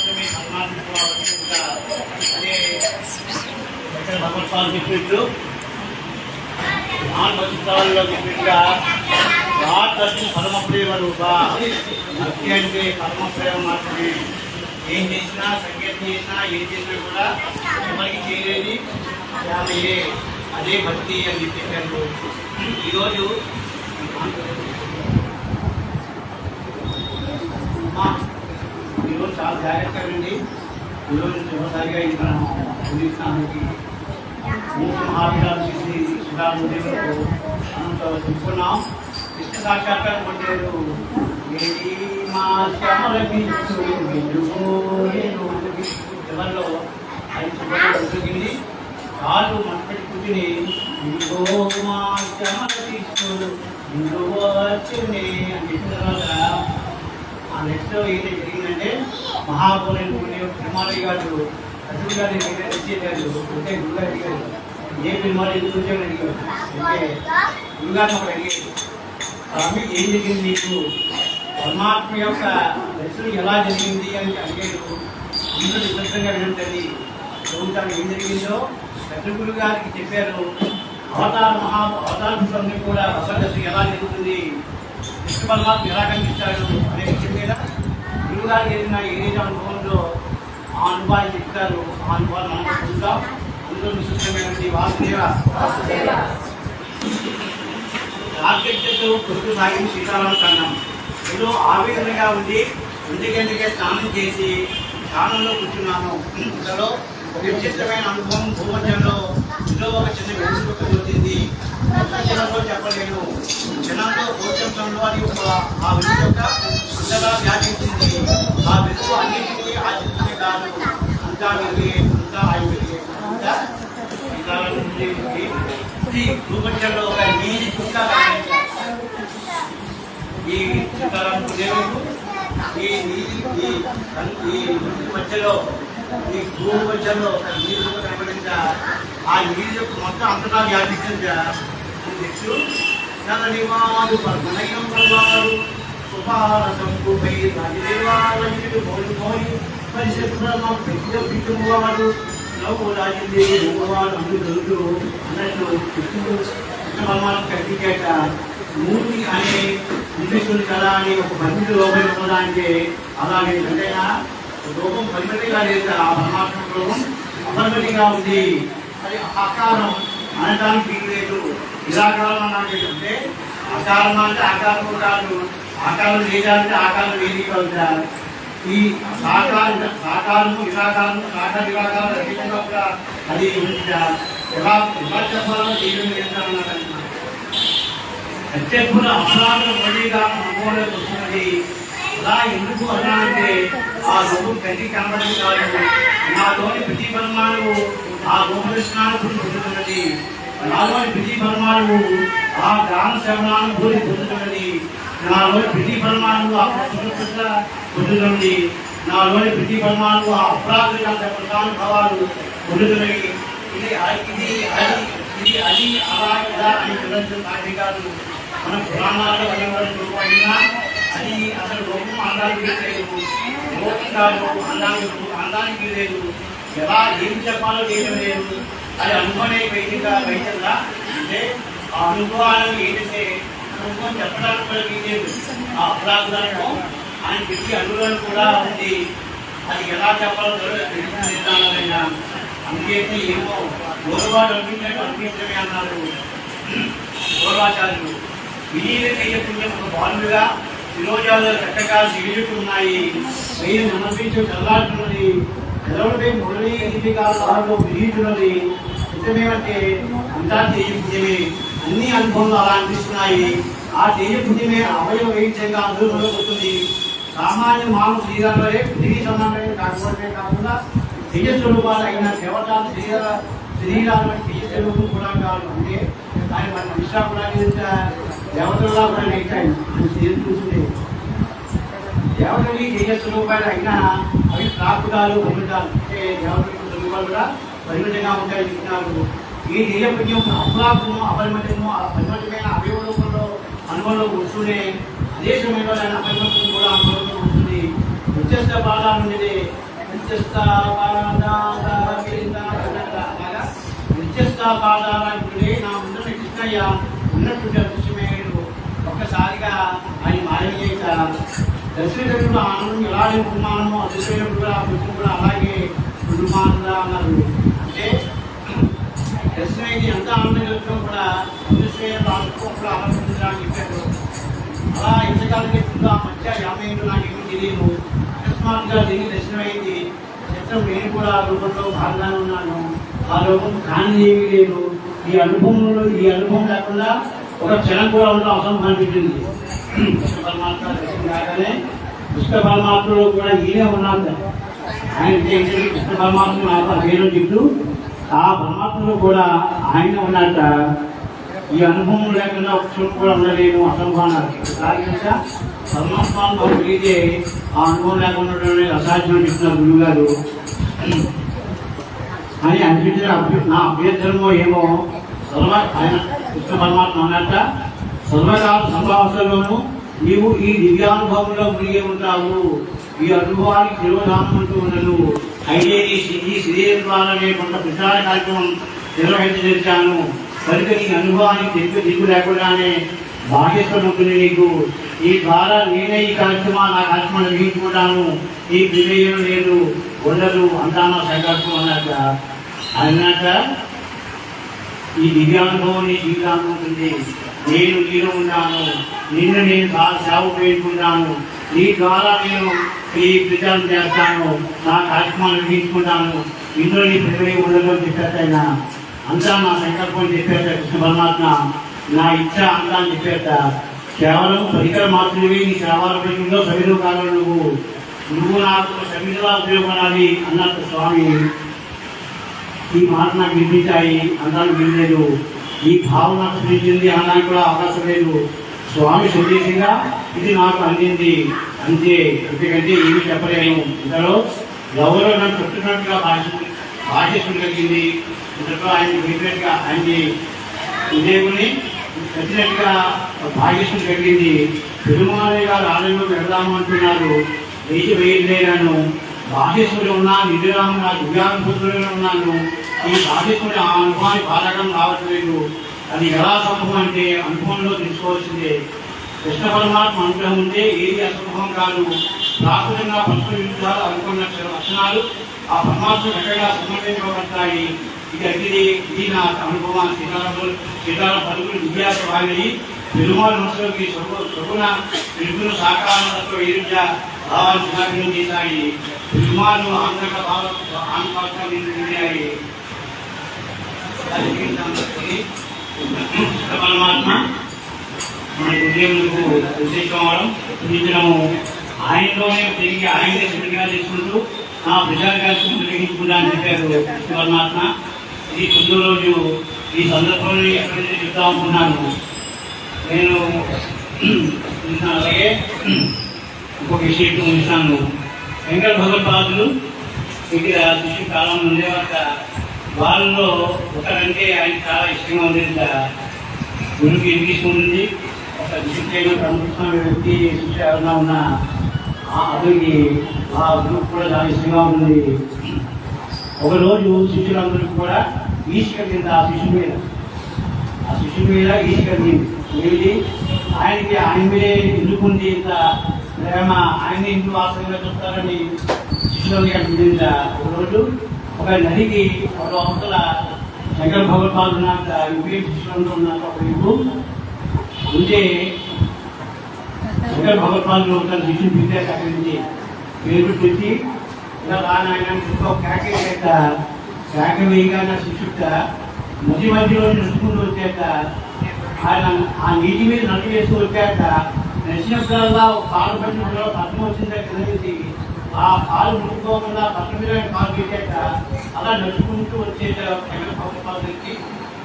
మాత్రమే పరమాత్మ అదే భగవత్పాలు చెప్పినట్లు మహాభక్తాల్లో చెప్పినట్టుగా రాత్రి పరమ ప్రేమ రూప భక్తి అంటే పరమ ప్రేమ మాత్రమే. ఏం చేసినా సంగీతం చేసినా ఏం చేసినా కూడా ఎవరికి చేయలేని ఆమెయే అదే భక్తి అని చెప్పారు. ఈరోజు చాలా జాగ్రత్తగా ఉండి ఈరోజు చివరిసారిగా ఇంకా పుణ్యస్నానానికి మహావిరాలు చేసి శిలాదేవులకు మనం చెప్పుకున్నాం. కృష్ణ సాక్షాత్కారం పొందారు. ఎవరిలో అది ఉద్యోగింది కాళ్ళు మనపెట్టి కూర్చుని వచ్చునే అని చెప్పిన తర్వాత ఆ నెక్స్ట్ ఏంటి జరిగిందంటే మహాపురైన హిమాలయ గారు అర్జున్ గారి వచ్చేసారు. అంటే గురుగారు అడిగారు ఏ హిమాలయ ఎందుకు వచ్చామని అడిగారు. అంటే గురుగారిని ఒకటి అడిగారు, స్వామి ఏం జరిగింది నీకు, పరమాత్మ యొక్క దర్శనం ఎలా జరిగింది అని అడిగారు. అందరూ నిశ్శబ్దంగా వినండి. ప్రభుత్వం ఏం జరిగిందో పెద్ద గురువు గారికి చెప్పారు. అవతారాన్ని కూడా భగవదర్శనం ఎలా జరుగుతుంది, కృష్ణ పరమాత్మ ఎలా కనిపిస్తాడు అనే విషయం మీద గురువు గారికి ఏదైనా ఏదైతే అనుభవంలో ఆ అనుభవాన్ని చెప్తారు. ఆ అనుభవాన్ని మనం చూద్దాం. అందులో విశిష్టమైనటువంటి వాసుదేవ ఆర్కెట్తో కొడుకు సాగిన సీతారామ కన్నం ఏదో ఆవేదనగా ఉండి ఎందుకంటే స్నానం చేసి స్నానంలో కూర్చున్నాను. ఇంతలో ఒక విచిత్రమైన అనుభవం భూమధ్యంలో ఇందులో ఒక చిన్న వెలుగు వచ్చింది. జనంలో చెప్పలేను. జనంలో గోచరంలో అది ఒక ఆ వెలుగు యొక్క అంతగా వ్యాపించింది. ఆ వెలుగు అన్నింటినీ ఆచరించే కాదు, అంతా వెలిగే, అంతా ఆయుర్వేదే, అంతా ఈ భూమధ్యంలో ఒక నీటి చుక్క ఈ సీతారామ దేవుడు ఈ మధ్యలో ఈ భూమి మధ్యలో ఒక నీరు చుక్క కనబడిందా. ఆ నీరు యొక్క మొత్తం అంతటా వ్యాపించిందా. నెక్స్ట్ నలనివారు మనయం వారు సుపారసంపుపై రాజదేవాలయుడు మోడు మోయి పరిశుభ్రమ పిట్టువాడు నవ్వు రాజుంది వాడు అందుకు అన్నట్టు కృష్ణుడు కృష్ణ కట్టికేట మూర్తి అనే విశ్వేశ్వరుడు కదా అని ఒక పరిమితి లోపం కూడా అంటే అలాగే ఎంతైనా లోపం పరిమితిగా లేదు. ఆ పరమాత్మ లోపం అపరిమితిగా ఉంది. అది ఆకారం అనడానికి లేదు. నిరాకారం అన్నది అంటే ఆకారం అంటే ఆకారం కాదు, ఆకారం లేదంటే ఆకారం ఏది కాదు. ఈ సాకారము నిరాకారము సాకార నిరాకారం రహితంగా కూడా అది ఎలా ఎలా చెప్పాలో చేయడం అత్యద్భుత అపరాధం మళ్ళీగా అనుభవంలోకి వస్తున్నది. అలా ఎందుకు అలా అంటే ఆ రూపం కంటికి కనబడింది కాదు. నాలోని ప్రతి పరమాణువు ఆ రూపదర్శనాన్ని పొందుతున్నది. నాలోని ప్రతి పరమాణువు ఆ గాన శ్రవణానుభూతి పొందుతున్నది. నాలోని ప్రతి పరమాణువు ఆ పుస్తక పొందుతున్నది. నాలోని ప్రతి పరమాణువు ఆ అపరాధ ప్రధానుభావాలు పొందుతున్నవి. ఇది ఇది అది ఇది అది అలా ఇలా అని పిల్లలు సాధ్యం కాదు. మన పురాణాల్లో రూపమైనా అది అసలు రూపం అందానికి లేదు, రూపం కాదు అందానికి లేదు. ఎలా ఏం చెప్పాలో చేయడం లేదు. అది అనుభవమే వైద్యంగా అంటే ఆ అనుభవాలను ఏంటంటే అనుభవం చెప్పడానికి కూడా లేదు. ఆ అపరాధులను ఆయన పెట్టి అనుభవం కూడా ఉంది. అది ఎలా చెప్పాలో తెలియజేయాలైనా అందుకే ఏమో గౌరవాలు అనిపించినట్టు అనిపించమే అన్నారు గౌరవాచార్యులు. వినీయ పుణ్యం ఒక బాలుగా శిరోజాలు చక్కగా సిగిలిట్టు ఉన్నాయి. వెయ్యి నమపించు చల్లాడుతున్నది. ఎదవుడిపై మురళి ఇంటికాలలో విధిస్తున్నది. నిజమేమంటే అంతా తేజ పుణ్యమే. అన్ని అనుభవంలో అలా అనిపిస్తున్నాయి. ఆ తేజ పుణ్యమే అవయవ వేయించంగా అందులో వస్తుంది. సామాన్య మానవ శరీరాలే పృథివీ సమానమైన కాకుండా తేజస్వరూపాలు అయిన దేవతాలు శరీరాలు తేజస్వరూపం కూడా కాదు. అంటే ఆయన మన విశ్రాకులాగే దేవతలుగా కూడా నేర్చాయి. చూస్తుంటే దేవతని తేజస్వరూపాలు అయినా అవి ప్రాకుడాలు పరిమితాలు అంటే దేవతల స్వరూపాలు కూడా పరిమితంగా ఉంటాయని చెప్తున్నారు. ఈ తేజపుణ్యం అప్రాప్తము అపరిమితము పరిమితమైన అవయవ రూపంలో అనుభవంలో వస్తూనే అదే సమయంలో ఆయన అపరిమితం కూడా అనుభవంలో ఉంటుంది. వ్యత్యస్త బాధ నుండి నిత్యస్థాపాదాలే నా ముందు కృష్ణయ్య ఉన్నటువంటి అదృశ్యమేయుడు ఒక్కసారిగా ఆయన మాయమయ్యేట దర్శకుడు ఆనందం ఎలా కుటుంబానము అదృశ్యమైనప్పుడు కూడా ఆ పుస్తకం కూడా అలాగే కుటుంబానంగా అన్నారు. అంటే దర్శనైతే ఎంత ఆనందం కలుగుతాం కూడా అదృశ్యమైన రాష్ట్రం కూడా ఆనందించడానికి చెప్పారు. అలా ఇంతకాలం చెప్తుందో ఆ మధ్య 50 ఏళ్ళు నాకేమీ తెలియదు. అకస్మాత్తుగా దీనికి దర్శనమైంది. చిత్రం నేను కూడా ఆ రూపంలో భాగంగానే ఉన్నాను. ఆ రూపం కానీ ఏమీ లేదు. ఈ అనుభవం లేకుండా ఒక క్షణం కూడా ఉండడం అవసరం అనిపించింది. కృష్ణ పరమాత్మ దర్శనం కాగానే కృష్ణ పరమాత్మలో కూడా ఈయనే ఉన్నాడు. ఆయన కృష్ణ పరమాత్మ వేరే చెప్తూ ఆ పరమాత్మలో కూడా ఆయన ఉన్నట్ట. ఈ అనుభవం లేకుండా ఒక క్షణం కూడా ఉండలేను అసంభానాలు. కనుక పరమాత్మ తెలియదే ఆ అనుభవం లేకుండా అసాధ్యం చెప్తున్నారు గురువు గారు అని అనిపించిన నా అభ్యర్థనమో ఏమో ఆయన కృష్ణ పరమాత్మ అన్నట్ట. సర్వకాల సంభాషణలోనూ నీవు ఈ దివ్యానుభవంలో మునిగి ఉంటావు. ఈ అనుభవానికి తిరోధానం అంటూ ఉండదు. అయితే ఈ శరీరం ద్వారానే కొంత ప్రచార కార్యక్రమం నిర్వహించాను. కనుక నీ అనుభవానికి దిక్కు లేకుండానే భాగ్యత్వం ఉంటుంది నీకు. ఈ ద్వారా నేనే ఈ కార్యక్రమాలు నా కార్యక్రమాలు నిర్వహించుకుంటాను. ఈ ప్రమేయం లేదు ఉండదు అంతా నా సంకల్పం అన్నట్ట. అన్నట్ట ఈ దివ్యానుభవం నీ జీవితాన్ని ఉంటుంది. నేను నీలో ఉన్నాను. నిన్ను నేను సేవ వేసుకుంటాను. నీ ద్వారా నేను ఈ ప్రచారం చేస్తాను. నా కార్యక్రమాలు నిర్వహించుకుంటాను. ఇందులో నీ ప్రమేయం ఉండదు అని చెప్పేట. అంతా నా సంకల్పం చెప్పేట కృష్ణ పరమాత్మ. నా ఇచ్చ అంతా అని చెప్పేట. కేవలం పరికరం మాత్రమే నీ సేవాలో సవిధు కావాలి. నువ్వు నాకు సవిధులా ఉపయోగపడాలి అన్నట్టు స్వామి. ఈ మాట నాకు వినిపించాయి అనడానికి వినలేదు. ఈ భావం నాకు స్మరించింది అనడానికి కూడా అవకాశం లేదు. స్వామి సందేశంగా ఇది నాకు అందింది అంతే. ఎందుకంటే ఏమి చెప్పలేను. ఇంతలో ఎవరో నన్ను చుట్టున్నట్టుగా భాషిస్తులు కలిగింది. ఇంతలో ఆయన చెప్పినట్టుగా ఆయన్ని ఉదయకుని వచ్చినట్టుగా భాగ్యస్తులు కలిగింది. పెరుమాలయ గారు ఆలయంలో వెళదాము అంటున్నారు. వేసి వేయలేను. భాగ్యశ్వరుడు ఉన్నా నిధిరాము నా దివ్యానుభూతుల్లో ఉన్నాను. ఈ భాగ్యశ్వరుడు ఆ అనుభవాన్ని బాధకం రావట్లేదు. అది ఎలా సంభవం అంటే అనుభవంలో తెలుసుకోవాల్సిందే. కృష్ణ పరమాత్మ అనుగ్రహం ఉంటే ఏది అసంభవం కాదు. ప్రాకృతంగా పరస్పర విరుద్ధాలు అనుకున్న లక్షణాలు ఆ పరమాత్మ చక్కగా సమన్వయించబడతాయి. ఇది నా అనుభవాన్ని సీతారాం పలుకులు విద్యాస వారి పెరుమాళ మనసులోకి సగుణ పిలుపును సాకారంతో ఎరుజ భావాలు చిన్నాభినం చేశాయి. పెరుమాళ్ళు ఆంధ్రక ఆంధ్రాయి. పరమాత్మ మన ఉద్యోగులకు ఉద్దేశం అవడం పూజించడము ఆయనలోనే తిరిగి ఆయనే సుడిగా చేసుకుంటూ నా ప్రజాగా నిర్వహించుకుంటా అని చెప్పారు కృష్ణ పరమాత్మ. ఇది 9వ రోజు. ఈ సందర్భంలో ఎక్కడి నుంచి చెప్తా అనుకున్నాను నేను. అలాగే ఇంకొక విషయం ఉంచాను. వెంకట భగవత్పాదులు ఇక్కడ శిష్యు కాలంలో ఉండేవాక వాళ్ళలో ఒకరంటే ఆయన చాలా ఇష్టంగా ఉండేది. గురువుకి ఎందుకు ఇష్టం ఉంది? ఒక శిష్యుడైన ప్రముఖమైన వ్యక్తి శిష్యు ఎవరైనా ఉన్న అతనికి ఆ గురువు కూడా చాలా ఇష్టంగా ఉంది. ఒకరోజు శిష్యులందరికీ కూడా ఈశ కలిగింది. ఆ శిష్యుడి మీద ఈశ కలిగింది. ఏమిటి ఆయనకి ఆయన మీదే ఎందుకుంది ఇంత ప్రేమ, ఆయన ఇంట్లో ఆశ్రయంగా చూస్తారని శిష్యులకి అనిపించింది. ఒకరోజు ఒక నదికి ఒక అవతల శంకర భగవత్పాదులు ఉన్నంత యువే శిష్యులంతా ఉన్నంత ఒక ఇల్లు ఉంటే శంకర భగవత్పాదులు తన శిష్యుని పిలితే అక్కడి నుంచి పేరు తెచ్చి ఇలా రానాయన కేక వేయగా నా శిష్యుట మధ్యలో నడుచుకుంటూ వచ్చాక ఆయన ఆ నీటి మీద నడు వేస్తూ వచ్చాక నడిచినప్పుడల్లా కాలు పట్టినప్పుడు పట్టణం వచ్చిందా కిందకి ఆ కాలు ముట్టుకోకుండా పట్టణ మీద కాలు పెట్టాక అలా నడుచుకుంటూ వచ్చేట పద్మపాదులకి.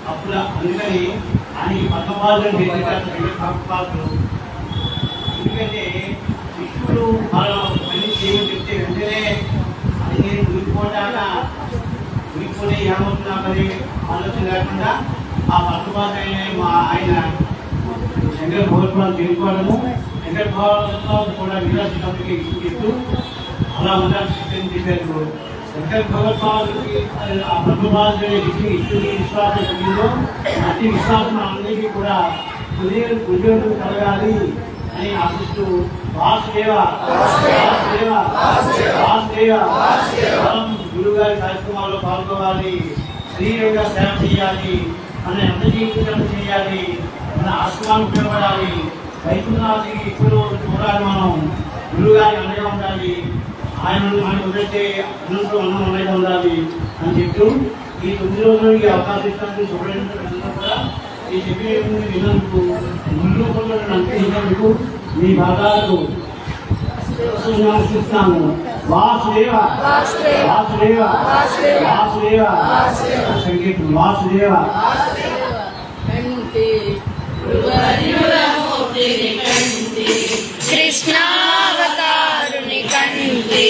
అప్పుడు అందుకని ఆయనకి పద్మపాదులు పద్మపాదులు. ఎందుకంటే శిష్యుడు మనం పని చేయమని చెప్తే వెంటనే అది నేను ఉరికిపోతే ఏమవుతున్నా మరి ఆలోచన లేకుండా ఆ పద్మపాదు ఆయన శంకర భగవత్పాదులు తెలుసుకోవడము, శంకర భగవత్పాదులు కూడా విలాసిస్తూ అలా ఉండాల్సి చెప్పారు. శంకర భగవత్పాదులకి ఆ బ్రహ్మపాదులు ఇష్టం విశ్వాసం కలిగిందో అతి విశ్వాసం అందరికీ కూడా ఉద్యోగం కలగాలి అని ఆశిస్తూ వాసుదేవ వాసుదేవ వాసుదేవ గురువు గారి కార్యక్రమాల్లో పాల్గొవాలి, శ్రీరంగా సేవ చేయాలి, మన అందజీవితం చేయాలి, మన ఆశ్రమాన్ని ఉపయోగపడాలి, వైకుంఠనాథుడికి ఇప్పుడు చూడాలి, మనం గురువు గారి అండగా ఉండాలి, ఆయన మనకు వదిలితే అన్నంతో అన్నం అనేది ఉండాలి అని చెప్తూ ఈ 9 రోజులు ఈ అవకాశం ఇచ్చినందుకు శుభ్రంగా కూడా ఈ చెప్పే విన్నందుకు ముందు అందించినందుకు మీ భాగాలకు ఆశిస్తాను. వాసుదేవ వాసుదేవ వాసుదేవ సంగీతం వాసుదేవ కృష్ణావతారుని కంటే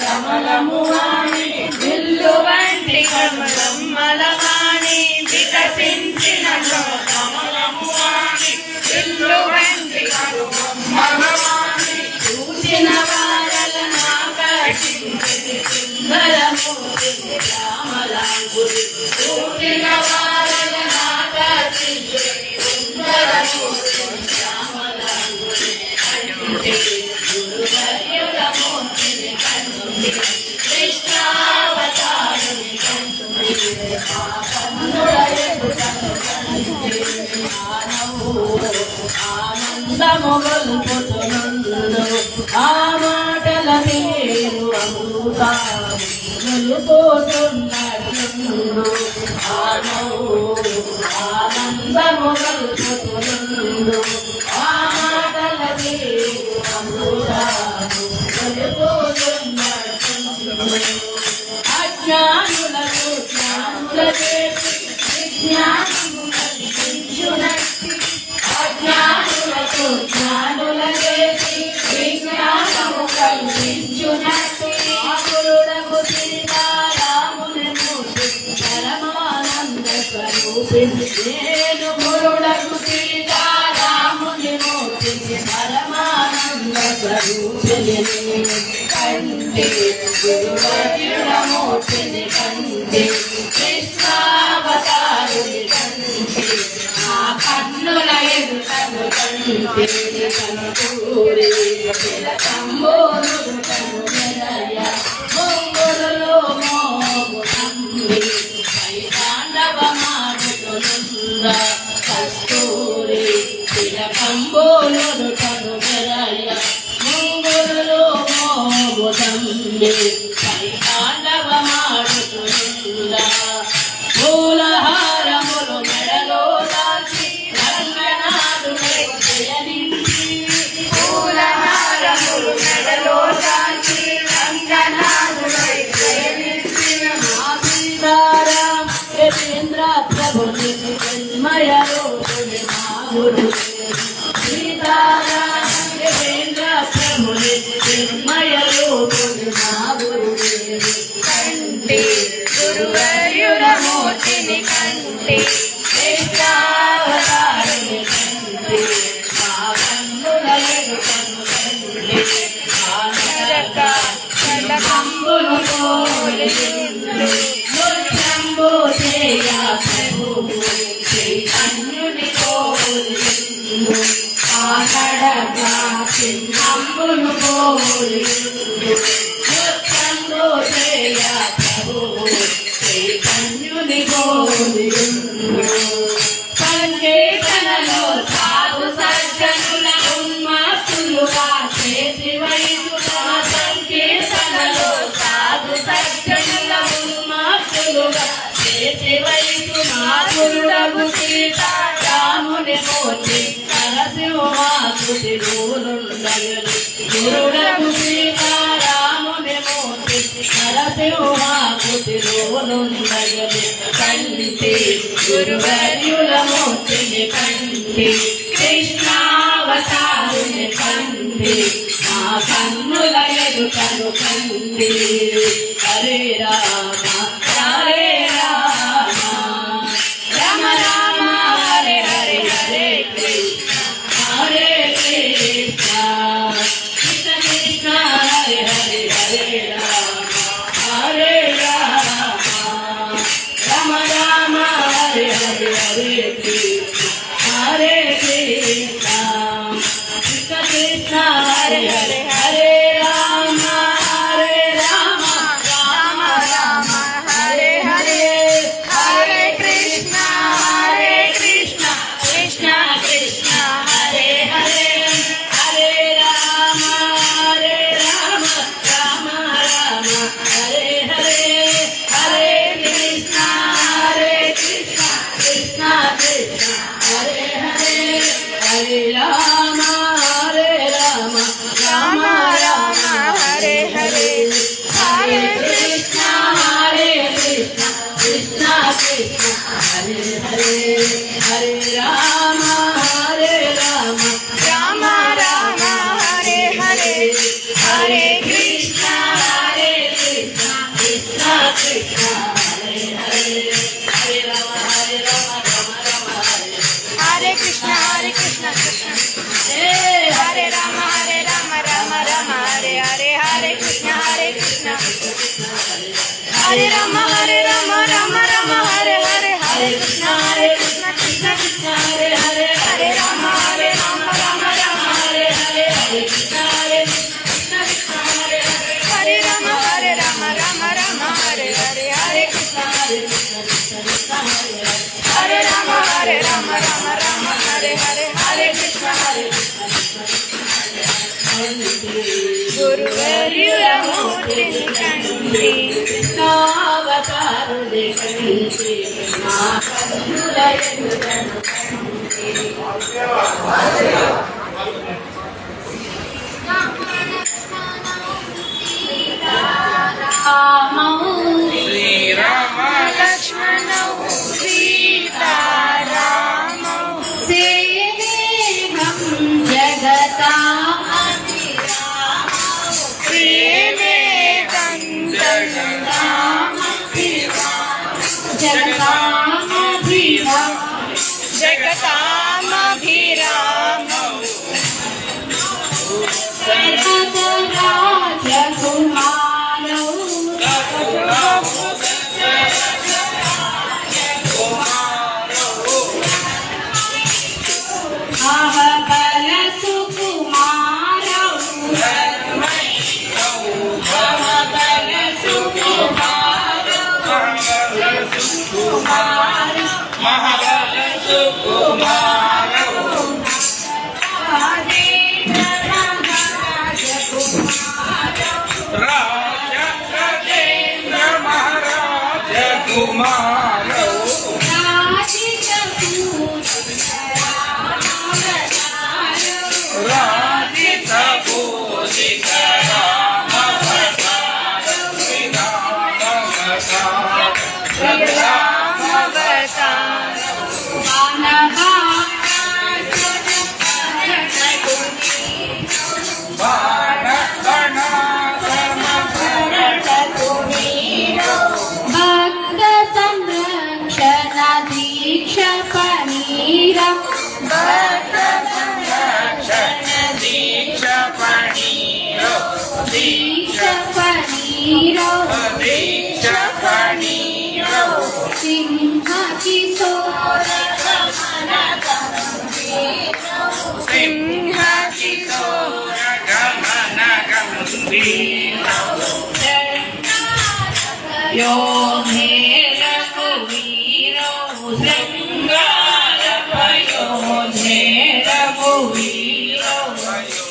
కమలము వాణి ఇల్లు వంటి కమలం మలవాణి వికసించిన కమలము వాణి ఇల్లు వంటి కమలం మలవాణి చూసిన వారల నాగటించి సుందరమూర్తి రామలాంగుడి చూసిన వారల నాగటించి సుందరమూర్తి రామలాంగుడి కంటే గురువర్యుల మూర్తిని కంటే కృష్ణావతారుని కంటే ఆనందము గొల్పుతునందు ఆ మాటల తీరు అమృతాలు పోతున్నట్లు ఆనందము గొల్పుతునందు ఆ మాటల తీరు అమృతాలు అజ్ఞానులకు జ్ఞానుల చేసి విజ్ఞానము కల్పించునట్టి అజ్ఞానులకు జ్ఞానుల చేసి విజ్ఞానము కల్పించునట్టి ఆకురుడకు సీతారాముని మూర్తి పరమానంద స్వరూపిణి నేను గురుడకు సీతారాముని మూర్తి పరమానంద స్వరూపిణి కంటే గురువర్యుల మూర్తిని కంటే కృష్ణావతారుని కంటే ఆ కన్నుల ఎదుటను కంటే కనుకూరి కంబోరుడు కనుగయ కొంగులలో మోగు నమ్మి వైతాండవమాడుతునుంద కస్తూరి కంబోరుడు కనుగయ కొంగులలో మోగు నమ్మి వైతాండవమాడుతునుంద పూలహారములు మెడలో దాల్చి రంగనాథుడై జయనించి పూలహారములు మెడలో దాల్చి రంగనాథుడై జయనించి మా సీతారామ యతీంద్ర ప్రభుని జన్మయ రోజుని మా గురు సీతారామ యతీంద్ర ప్రభుని జన్మయ రోజుని మా గురు కంటే గురువర్యుల మూర్తిని కంటే కృష్ణావతారుని కంటే ఆ కన్నుల ఎదుటను కంటే ఆనరక కంబును పోలిండు నృత్యంబు చేయ ప్రభువు చైతన్యుని పోలిండు ఆనరక కంబును పోలిండు నృత్యంబు చేయ ప్రభువు చైతన్యుని పోలిండు సంకేతనలో సాధు సజ్జనుల ఉన్మాసులుగా చేసి వైదుగా సంకేతనలో సాధు సజ్జనుల ఉన్మాసులుగా చేసి వైదు మాతురుడగు సీతారాముని పోతి కరసింహాసుతి రూలుండగలి గురుడగు సీతారాముని పోతి కరసింహాసుతి రూలుండగలి కంటే గురువర్యుల మూర్తిని కంటే కృష్ణావతారుని కంటే కన్నుల ఎదుటను కండి Hare Rama Hare Rama Rama Rama Hare Hare Hare Krishna Hare Krishna Krishna Krishna Hare Hare Hare Rama Hare Rama Rama Rama Hare Hare Hare Krishna Hare Krishna Krishna Krishna Hare Hare Hare Rama Hare Rama Rama Rama Hare Hare Hare Krishna Krishna Krishna Hare Hare Hare Rama Rama Rama Hare Hare Hare Krishna Krishna Krishna Hare Hare Hare Rama Rama Rama Hare Hare Hare Krishna Krishna Krishna Hare Hare Hare Rama Rama Rama Hare Hare Hare Krishna Krishna Krishna Hare Hare Hare Rama Rama Rama Hare Hare Krishna Krishna Hare Rama Rama Rama Hare Hare Hare Krishna Hare Rama Rama Rama Hare Hare Hare Krishna Krishna Krishna Hare Hare Hare Rama Rama Rama Hare Hare Hare Krishna Krishna Krishna Hare Hare Hare Rama Rama Rama Hare Hare Hare Krishna Krishna Hare Rama Rama Rama Hare Hare Hare Krishna Guruvaryamuurtini kanti కృష్ణావతారుడే కంటి నా కన్నుల ఎదుటను Lakshmana Sita Rama సేవేహం జగతా Preme Gandharva జగతామభిరామ Jagatamabhirama రాజకుమారౌ అహబల సుకుమారౌ అహబల భక్త సంరక్షణ దీక్ష పనీరా దీక్ష పనీరా సింహ కిశోర यो मेरा रघुवीरो श्रृंगारपयो मेरा रघुवीरो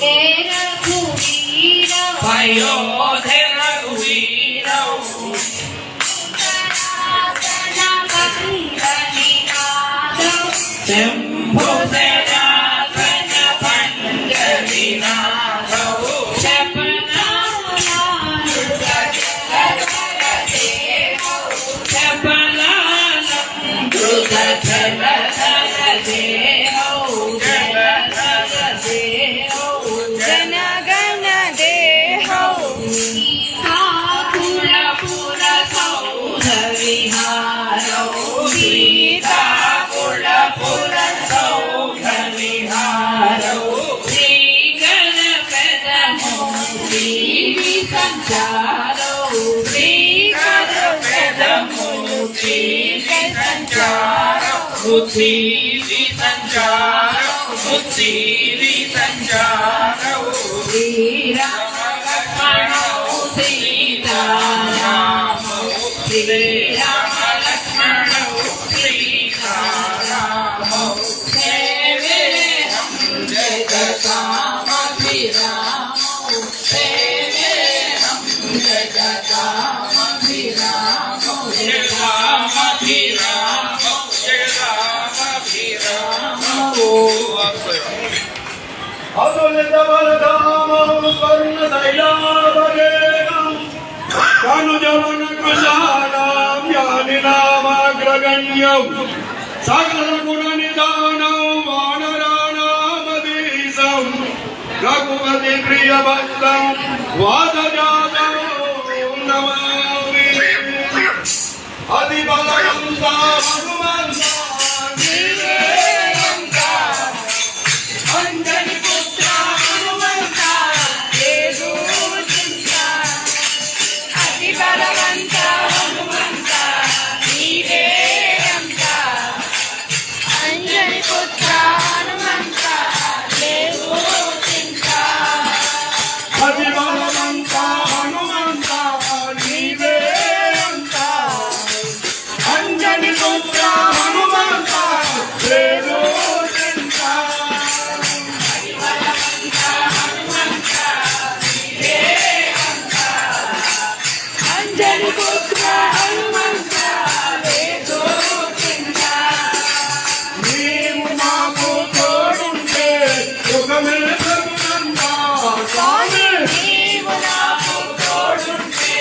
हे रघुवीरो भयो हे रघुवीरो Shambho सदासन पंजरीनाथो Jana Gana Srivi సంచారవు శ్రీకరము Srivi సంచారవు Srivi సంచారవు Srivi సంచారవు Srirama లక్ష్మణవు సీతారామవు Srirama లక్ష్మణవు సీతారామవు సేవేహం జగతామభిరామౌ సేవేహం జగతామభిరామౌ జగతామభిరామౌ జగతామభిరామౌ అతులిత బలధామం స్వర్ణ శైలాభరేణం కనుజవన కృశానాం యాని నామాగ్రగణ్యం సకల గుణ నిదానం వానరాణామధీశం రఘుపతి ప్రియభక్తం వాదజాతం నమామి అతి బలవంత హనుమంత అంజని పుత్ర హనుమంత లేదు చింత అతి బలవంత హనుమంత నీవే అంత అంజని పుత్ర హనుమంత లేదు చింత అతి బలవంత హనుమంత నీవే అంత అంజని పుత్ర హనుమంత లేదు చింత అంజని పుత్ర హనుమంత లేదు చింత నీవు మాకు తోడుంటే సుఖమే సగునంతా స్వామి నీవు నాకు తోడుంటే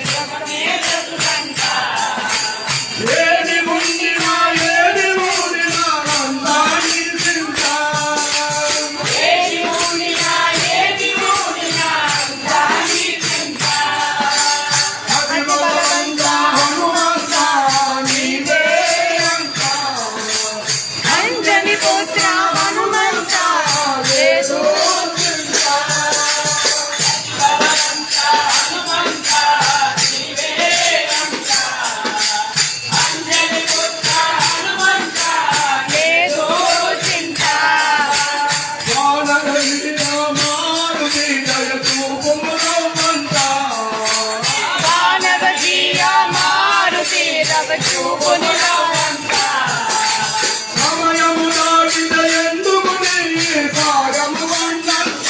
సుఖమే సగునంత ఏది ఉండినా ఏది ఊడినా అంతా నీ చింత ఏది ఊడినా ఏది ఊడినా అంతా నీ చింత అతి బలవంత హనుమంత నీవే అంత అంజని పుత్ర హనుమంత లేదు చింత బలవంత హనుమంత నీవే అంత అంజని పుత్ర హనుమంత లేదు చింత వానవజీయ మారుతి రవ చూపును రవంత కాయము దాటుని ఎందుకు నీ కాయము కొండంత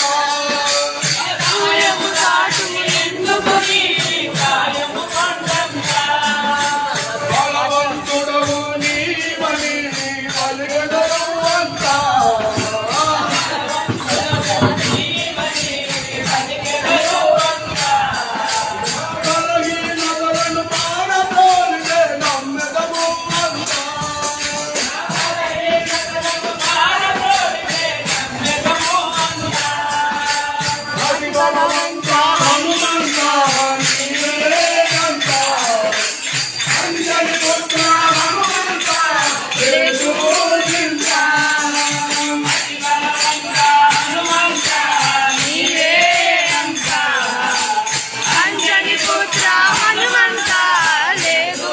బలవంత హనుమంత నీవే అంత అంజని పుత్ర హనుమంత లేదు చింత హనుమంత నీవే అంత అంజని పుత్ర హనుమంత లేదు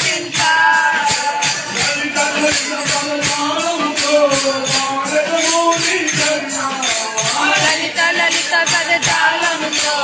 చింత లలిత లలిత పదజాలముతో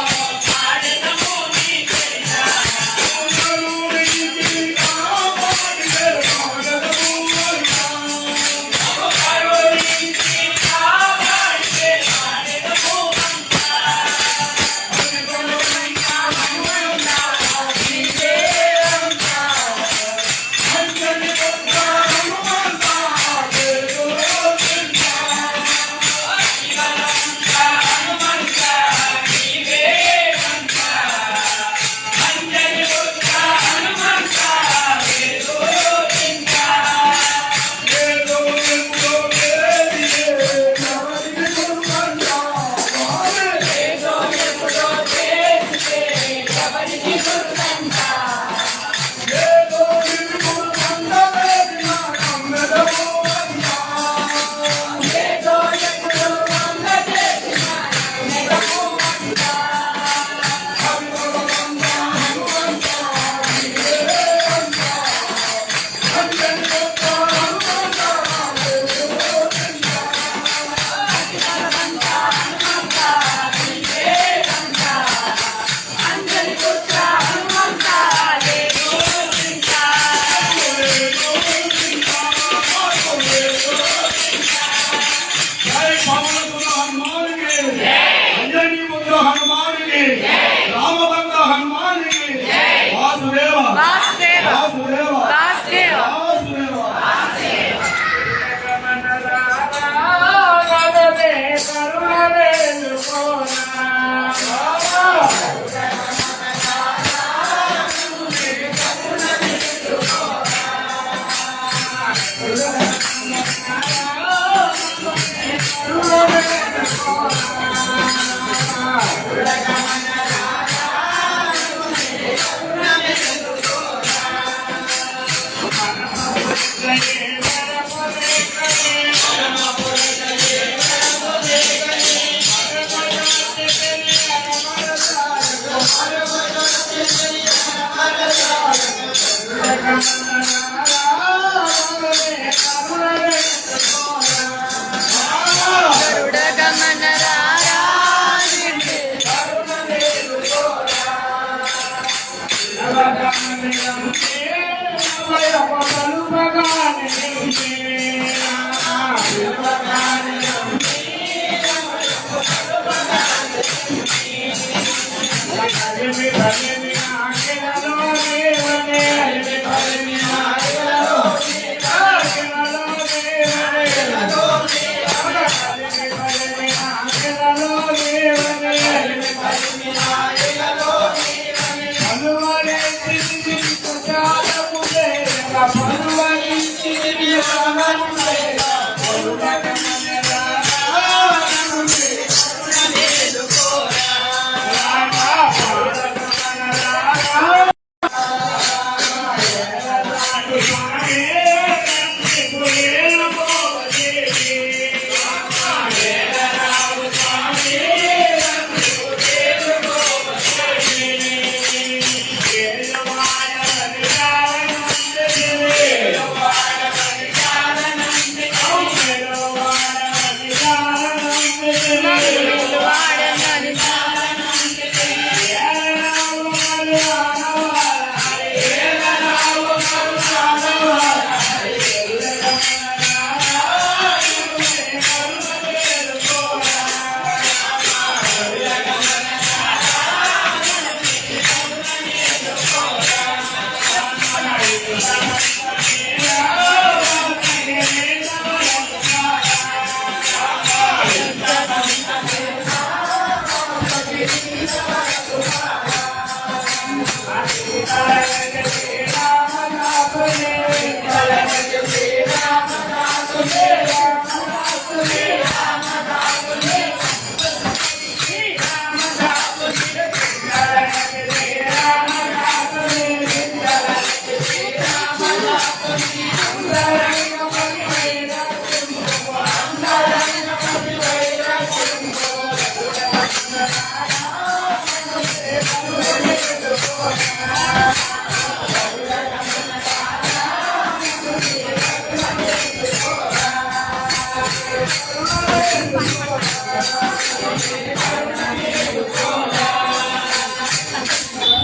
గరుడ గమన రారా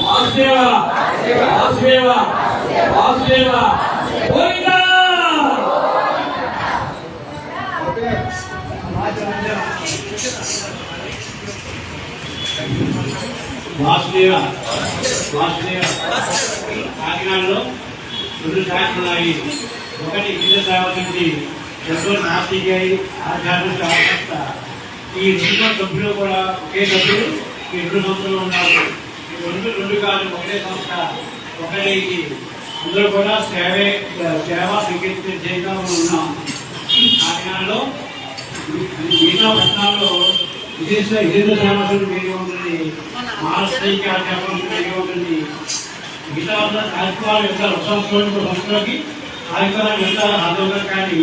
వాసుదేవ వాసుదేవ వాసుదేవ గోవిందా వాసుదేవ వాసుదేవ కాకినాడలో 2 శాఖలు ఉన్నాయి. ఒకటి గిరిజ సేవ నుంచి ఎంతో నాస్తికాయి ఆధ్యాత్మిక అవస్థ. ఈ 2 సభ్యులు కూడా ఒకే సభ్యులు ఈ 2 సంస్థలు ఉన్నారు. రెండు కాదు ఒకటే సంస్థ ఒకటే. అందరూ కూడా సేవా స్వీకరించే చేయడంలో ఉన్నాం. కాకినాడలో పట్టణాల్లో విదేశ సేవకులు వేరే ఉంటుంది, మానసిక అధ్యాపకులు వేరే ఉంటుంది. మిగతా కార్యక్రమాలు వెళ్తారు సంస్థలకి కార్యక్రమాలు వెళ్తారు హాజరుగా. కానీ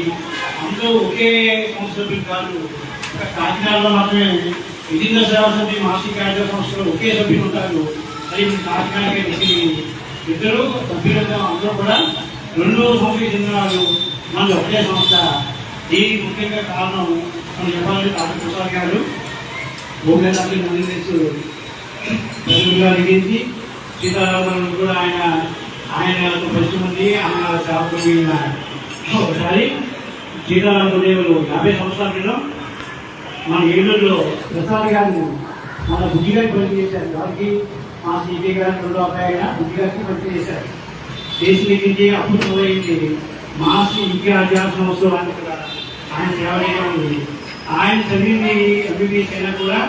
అందరూ ఒకే సంస్థలు కాదు. కాకినాడలో మాత్రమే వివిధ సేవా సమితి మానసిక కార్య సంస్థలు ఒకే సభ్యులు ఉంటారు. అది కాకినాడకి ఇద్దరు సభ్యులుగా అందరూ కూడా 2 సంస్థకి చెందిన వాళ్ళు. మనది ఒకటే సంస్థ. దీనికి ముఖ్యంగా కారణం మనం చెప్పాలంటే డాక్టర్ ప్రసాద్ గారు భూమికి ముందు అడిగింది. సీతారామరావు కూడా ఆయనతో పరిచయం ఉంది. ఆయన సేవకులు ఒకసారి సీతారామ దేవులు 50 సంవత్సరాల క్రితం మన ఏలూరులో ప్రసాద్ గారిని మన బుద్ధి గారికి పరిచయం చేశారు. వారికి మా సిపి గారికి 2వ అబ్బాయి బుద్ధి గారికి పరిచయం చేశారు. దేశ నుంచి అప్పుడు పోయింది మాసి ఇంకా అధ్యాపన సంవత్సరాన్ని కూడా ఆయన సేవ ఉంది. ఆయన చదివింది ఎంబీబీఎస్ అయినా కూడా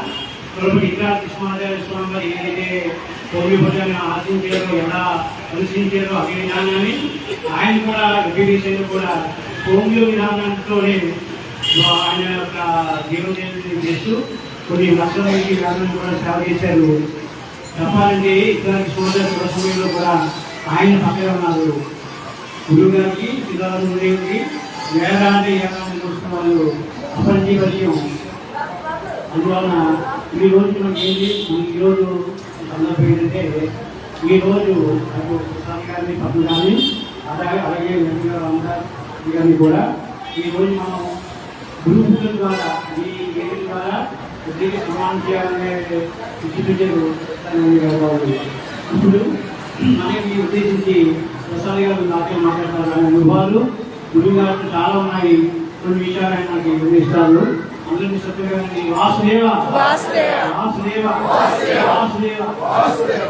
ఇప్పుడు ఇంకా కృష్ణాచార్య స్వామి గారు ఏదైతే హోమియోపతిని ఆశించారో ఎలా పరిశీలించారో అదే విధానాన్ని ఆయన కూడా ఎంబీబీఎస్ అయినా కూడా హోమియో విధానంతోనే ఆయన యొక్క జీవనం చేస్తూ కొన్ని లక్షల మంది వ్యాధులను కూడా సేవ చేశారు. చెప్పాలంటే ఇక్కడ కృష్ణాచార్య సమయంలో కూడా ఆయన పక్కన ఉన్నారు. గురువు గారికి సిద్ధార్థుడికి వేదాంతి ఏకాంతి చూస్తున్న వాళ్ళు అపరిచయ పరిచయం. అందువలన ఈ రోజు మనకి ఏంటి, మనకి ఈరోజు సందర్భం ఏంటంటే ఈరోజు అటు ప్రసాద్ గారిని పద్మ గారిని అలాగే వెంకట రామదాస్ గారిని కూడా ఈరోజు మనం గురు పూజల ద్వారా ఈ వేదిక ద్వారా ప్రత్యేక సన్మానం చేయాలనే విషయాలు ఇప్పుడు మనకి ఉద్దేశించి ప్రసాద్ గారు నాతో మాట్లాడతారు. అనుభవాలు గురువు గారు చాలా ఉన్నాయి. కొన్ని విషయాలు ఆయన నాకు వివరిస్తారు. అందరినీ సత్యగారిని వాసుదేవ వాసుదేవ వాసుదేవ వాసుదేవ వాసుదేవ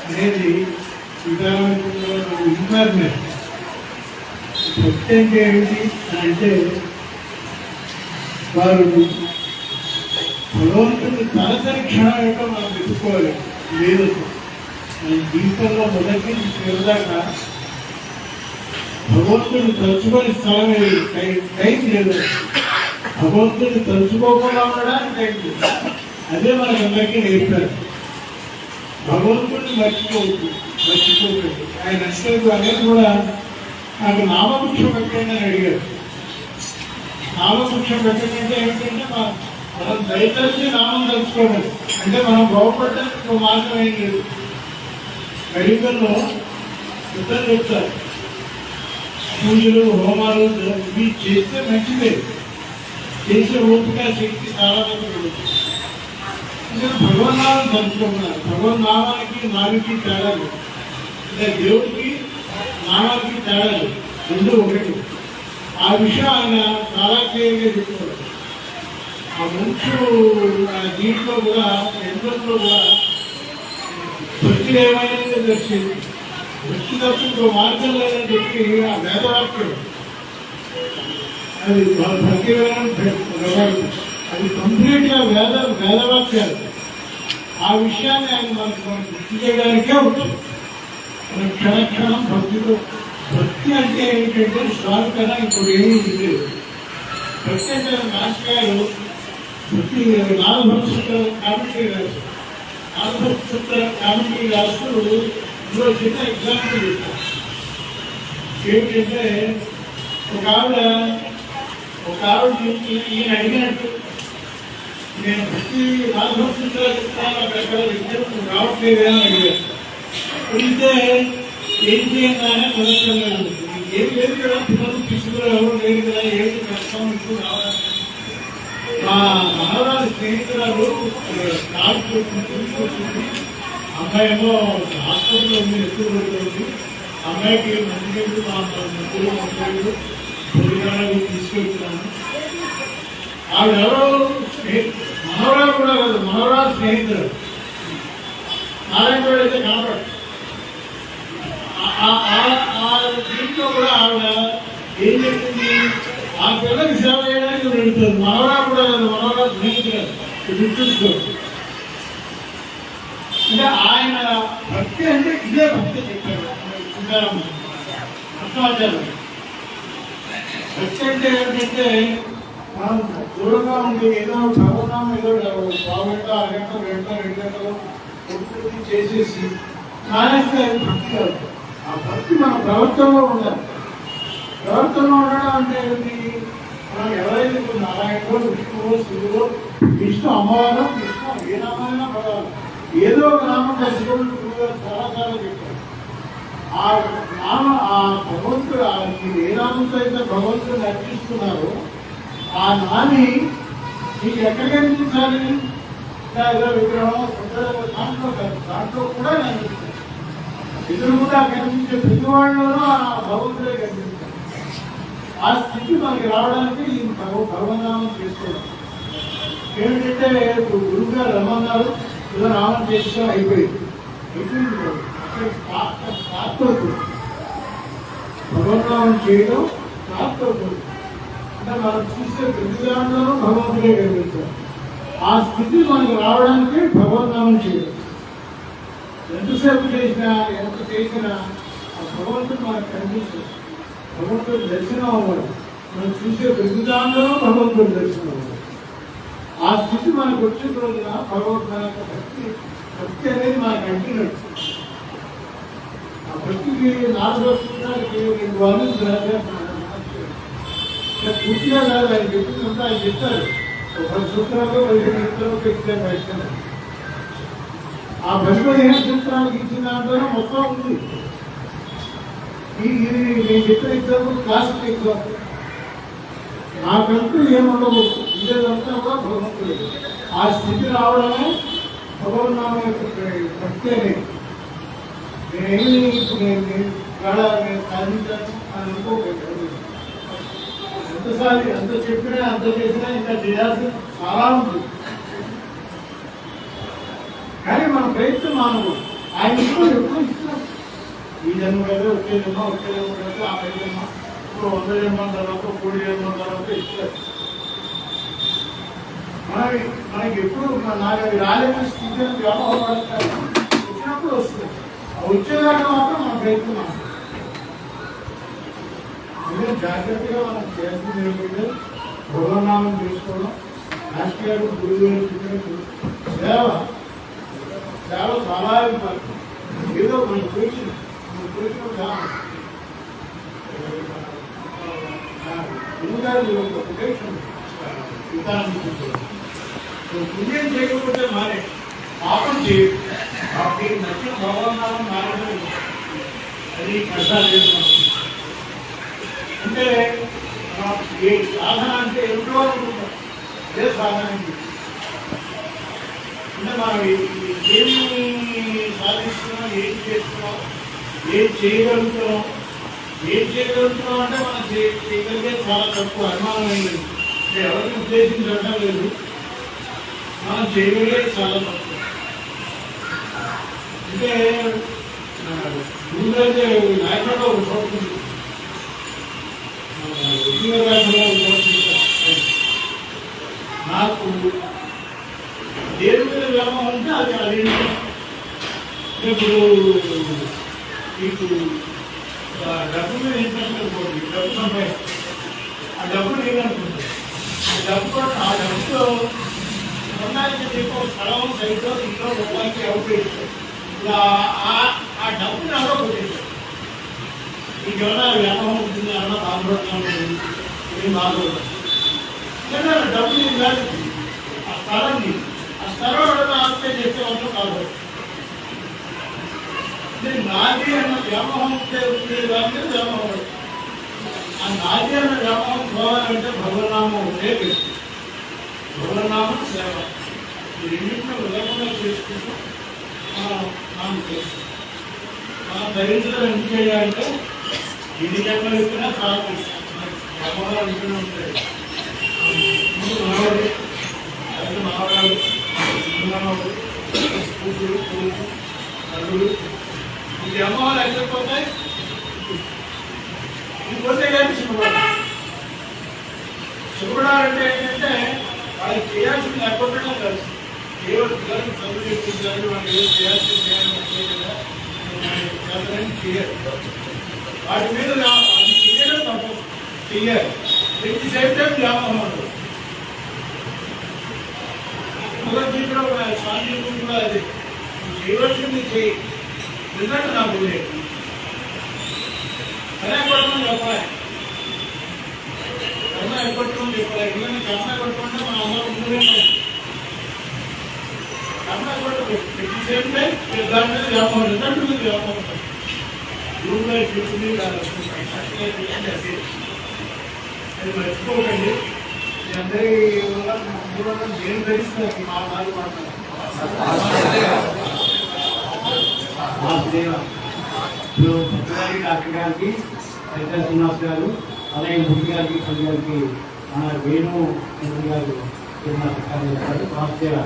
అనేది ఇంపార్ట్మెంట్ భక్తి ఏమిటి అంటే వారు భగవంతుని తలసరి క్షణం యొక్క మనం పెట్టుకోవాలి. లేదు మన జీవితంలో మొదటి చివరిదాకా భగవంతుని తలుచుకొని స్థలం ఏది టైం లేదు. భగవంతుని తలుచుకోకుండా ఉండడానికి టైం లేదు. అదే మనకు అందరికీ నేర్పారు. భగవంతుడిని మర్చిపోవద్దు, మర్చిపోకండి. ఆయన అసలు అనేది కూడా నాకు నామవృక్షం పెట్టండి అని అడిగారు. నామవృక్షం పెట్టండి ఏమిటంటే మనం దయతలిచి నామం తలుచుకోవాలి. అంటే మనం బాగుపడడానికి ఒక మార్గం ఏం లేదు. కలియుగంలో ఇద్దరు చెప్తారు, పూజలు హోమాలు ఇవి చేస్తే మంచిదే, చేసే ఓపిక శక్తి చాలా మంది భగవన్నామం తలుచుకుంటున్నారు. భగవన్నామానికి నామికి తేడా లేదు. అంటే దేవుడికి నామానికి తేడా లేదు, రెండు ఒకటి. ఆ విషయం ఆయన చాలా క్లియర్గా చెప్తున్నారు. ఆ మంచు దీంట్లో కూడా ఎంతో కూడా భక్తి ఏమైనా తెలిసింది. భక్తి తప్ప ఇంకో మార్గం లేదని చెప్పి ఆ వేదవాక్యం అది భక్తి అది కంప్లీట్గా వేదవాక్యాలు. ఆ విషయాన్ని ఆయన మనకు గుర్తు చేయడానికే ఉంటుంది. మన క్షణక్షణం భక్తితో భక్తి అంటే ఏమిటంటే స్వామి కన్నా ఇంకోటి ఏమీ లేదు. భక్తి అంటే మాస్టర్ గారు భక్తి నాలుగు కామెంటరీ రాస్తారు. నాలుగు కామెంటరీ రాస్తూ ఇందులో చిన్న ఎగ్జాంపుల్ చెప్తారు. ఏమిటంటే ఒక ఆవిడ ఈయన అడిగినట్టు నేను భక్తి నాలుగు చెప్తాను, అక్కడ ఇద్దరు రావట్లేదని అడిగారు. అడిగితే ఏం చేయంగానే కుదరలేదు. ఏం లేదు కదా, పిల్లలు తీసుకురా ఎవరు లేదు కదా, ఏమిటి కష్టం ఇప్పుడు రావడానికి. మా మనవరాలు స్నేహితురాలు కార్డు తీసుకొచ్చింది. అమ్మాయి ఏమో హాస్పిటల్లో ఉంది, ఎక్కువ పడుతుంది. అమ్మాయికి మంచి మా ముగ్గురు మంత్రులు పొలిగాలు తీసుకెళ్తున్నాను. ఆవిడెవరో మనవరాలు కూడా కాదు, మనవరాలు స్నేహితులు నారాయణగౌడ్ అయితే కనపడు. దీంట్లో కూడా ఆవిడ ఏం చెప్తుంది, ఆ పిల్లకి సేవ చేయడానికి వెళ్తుంది. మనవరాలు కూడా కాదు, మనవరాలు స్నేహితులు గుర్తుంచుకోండి. అంటే ఆయన భక్తి అంటే ఇదే భక్తి చెప్పారు కృష్ణాచార్యులు. భక్తి అంటే ఏంటంటే మనం దూరంగా ఉండి ఏదో చదువుతాం, ఏదో పావుగంట అరగంట గంట 2 గంటలు పొద్దుకి చేసేసి మానేస్తే అది భక్తి కాదు. ఆ భక్తి మన ప్రవర్తనలో ఉండాలి. ప్రవర్తనలో ఉండడం అంటే ఏంటి, మనం ఎవరైతే నారాయణలో విష్ణువో శివుడో, విష్ణు అమ్మవారో విష్ణు ఏ నామైనా పడాలి, ఏదో ఒక నామం తెలుసుకోవడం చాలా చాలా చెప్పారు. ఆ నామ ఆ భగవంతుడు మీరు ఏ నామంతో అయితే భగవంతుడిని అర్పిస్తున్నారో ఆ నాని మీకు ఎక్కడ కనిపించాలి? ఏదో విగ్రహం దాంట్లో కాదు, దాంట్లో కూడా కనిపిస్తుంది. ఎదురుగుగా కనిపించే ప్రతి వాళ్ళలోనూ ఆ భగవంతుడే కనిపిస్తారు. ఆ స్థితి మనకి రావడానికి ఈ భగవన్నామం చేసుకోవడం ఏమిటంటే, ఇప్పుడు గురువు గారు రమ్మన్నారు, ఏదో నామం చేస్తే అయిపోయింది. భగవన్నామం చేయడం తాత్పర్యం. అంటే మనం చూసే ప్రతి దాంట్లోనూ భగవంతుడే కనిపించారు. ఆ స్థితి మనకు రావడానికి భగవద్నామం చేయడం. ఎంతసేపు చేసినా ఎంత చేసినా ఆ భగవంతుడు మనకు కనిపించదు. భగవంతుడు దర్శనం అవ్వదు. మనం చూసే ప్రతి దాంట్లోనూ భగవంతుడు దర్శనం అవ్వదు. ఆ స్థితి మనకు వచ్చిన రోజున భగవంతుడు భక్తి అనేది మనకు అంటినట్టు. ఆ భక్తికి 4 సూత్రాలకి 2 వారాలు పూర్తిగా కాదు. ఆయన చెప్తుందంటే ఆయన చెప్తారు 10 సూత్రాలు 15 సూత్రాలు ఇచ్చారు. ఆ 15 సూత్రాలకు ఇచ్చిన దాంట్లోనే మొత్తం ఉంది. ఇది నేను చెప్పిన ఎగ్జాంపుల్ క్లాసిక్ ఎగ్జాంపుల్. నాకంటూ ఏముండవు, ఇదేదంతా కూడా భగవంతుడు. ఆ స్థితి రావడమే భగవన్నామం యొక్క భక్తి అనేది. నేనేమి ఇప్పుడు నేను సాధించాను అని అనుకోలేదు. ఎంత చెప్పినా అంత చేసినా ఇంకా చేయాల్సిన చాలా ఉంది. కానీ మన ప్రయత్నం మానవు. ఆయన ఎప్పుడు ఇస్తున్నాం. ఈ జన్మ కదా వచ్చే జన్మ ఆ 5 జన్మ ఇప్పుడు 100 జన్మల తర్వాత 3 జన్మల తర్వాత ఇస్తారు. మనకి ఎప్పుడు నాకు అది రాలేని స్థితి అని వ్యాపారం పడతారు. వచ్చినప్పుడు వస్తుంది. వచ్చేదాకా మాత్రం మన ప్రయత్నం మాత్రం జాగ్రత్తగా మనం చేయాల్సింది ఏంటంటే భగవన్నామం చేసుకోవడం. రాష్ట్రీయాలు గురువు సేవ చాలా ఇంపార్టెంట్. ఏదో మనకు తోచిన పుణ్యం చేయకపోతే మారే, పాపం చేయదు. మీకు నచ్చిన భగవన్నామం మారడం అది కష్టాలు చేస్తున్నాం. అంటే ఏ సాధన అంటే ఏమిటో అనుకుంటాం. అదే సాధన అంటే మనం ఏమి సాధిస్తున్నాం, ఏం చేస్తున్నాం, ఏం చేయగలుగుతున్నాం అంటే మనం చేయగలిగే చాలా తక్కువ. అనుమానమైనది అంటే ఎవరికి ఉద్దేశించడం లేదు. మనం చేయగలిగేది చాలా తక్కువ. అంటే ముందైతే నాయకుడు ఒక చోటు నాకు దేని మీద వ్యామోహం ఉంటే అది ఇప్పుడు మీకు డబ్బు మీద ఇంట్రెస్ట్ అనుకోండి. డబ్బు సంపాదించి ఆ డబ్బులు ఏమనుకుంటుంది. ఆ డబ్బుతో కొన్నాళ్ళకి మీకు స్థలం సైట్లో ఇంట్లో రూపాయలకి అవుతుంది. ఆ డబ్బుని ఎవరో కొట్టేశారు. ఇంకెవరైనా వ్యాపారం ఉంటుంది, ఎవరైనా బాధపడుతూ ఉంటుంది, ఏం బాధపడదు. కానీ డబ్బు నీకు కాదు, ఆ స్థలం ఎవరైనా ఆత్మహత్య చేసే వాళ్ళు కాదు. నాది అన్న వ్యామోహం ఉంటే దాని వ్యామోహం. ఆ నాది అన్న వ్యామోహం పోవాలంటే భగవన్నామం ఉంటే భగవన్నామం సేవ ఈ రెండింటిని విలకుండా చేసుకుంటూ మనం చేస్తాం. మనం ధరించడం ఎందుకు చేయాలంటే ఇది జన్మలు ఇచ్చినా చాలా వ్యామోహాలు ఇంటూనే ఉంటాయి. మనవాడు అయితే మనవాడు కూతురు కొడుకు నలుగురు ఈ వ్యామోహాలు ఎక్కడిపోతాయి. ఇంకొంటే కానీ సుఖపడాలంటే ఏంటంటే వాళ్ళకి చేయాల్సింది లేకపోవడం కాదు. కేవలం పిల్లలకు చదువు చెప్పించాలి, వాళ్ళు ఏదో చేయాల్సింది చేయాలి. వాటి మీద అది చేయడం తప్ప చెయ్యాలి. ప్రతి సైడ్ వ్యామోహం ఉంటుంది. భగవద్గీతలో స్వామి కూడా అది చేయవలసింది చేయి. రిజల్ట్ నాకు లేదు. కర్మ కొట్టమని చెప్పాలి. కర్మ కొట్టమని చెప్పాలి. ఎందుకంటే కర్మ కొట్టమంటే మన అందరూ ముందుగా కర్మ కొట్టదు. ప్రతి సేమ్ టైం దాని మీద వ్యాపారం, రిజల్ట్ మీద వ్యాపారం ఉంటుంది. రూమ్లో చూస్తుంది అది మర్చిపోకండి. మీ అందరి వల్ల నేను ధరిస్తాను మా నాలుగు మాట్లాడాలి. ఇప్పుడు పక్కగారి డాక్టర్ గారికి, సైతా శ్రీనివాస్ గారు, అలాగే ముడి గారికి, పది గారికి మన వేణు గారు చేస్తారు. వాసుదేవ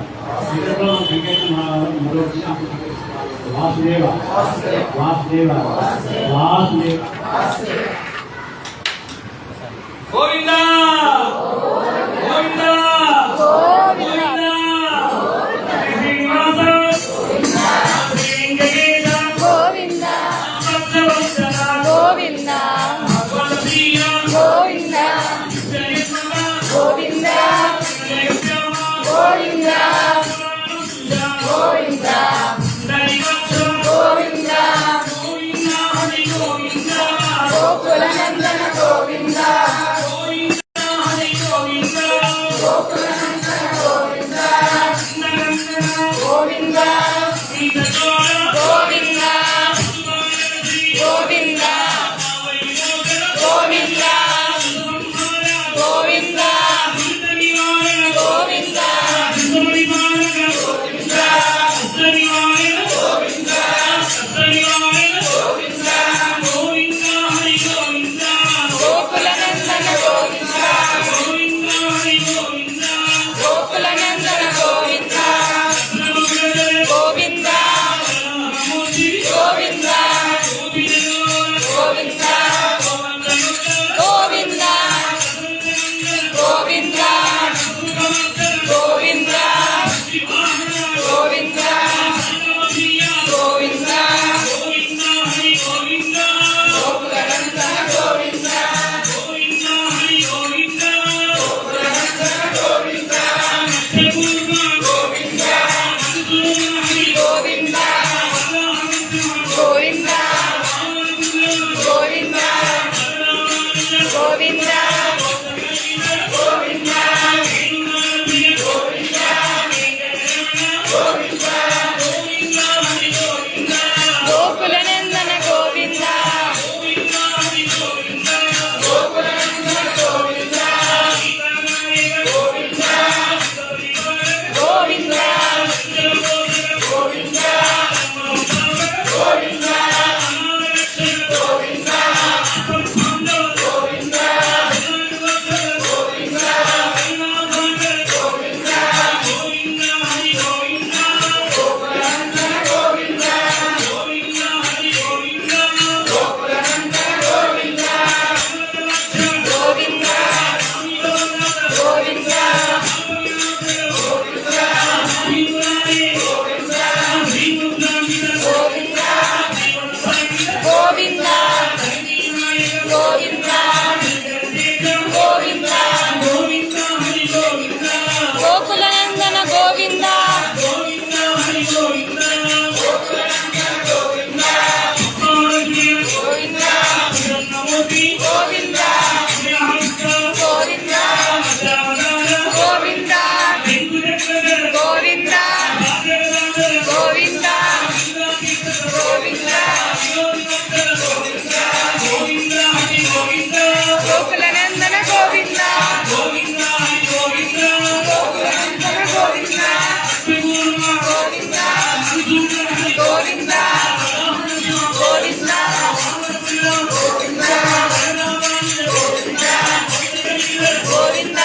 వాసుదేవ వాసుదేవ వాసుదేవ గోవిందా. గోవింద గోకులనందన గోవింద గోవింద గోవింద గోవింద గోవింద గోకులనందన గోవింద గోవింద గోవింద గోవింద గోవింద గోవింద గోవింద గోవింద గోకులనందన గోవింద గోకులనందన గోవింద గోవింద గోవింద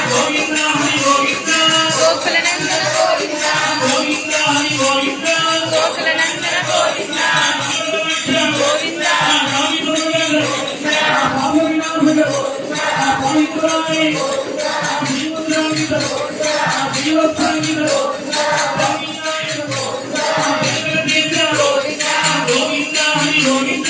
గోవింద గోవింద గోకులనందన గోవింద గోకులనందన గోవింద గోవింద గోకులనందన గోవింద గోకులనందన గోవింద గోవింద హరి గోవింద గోవింద గోవింద గోవింద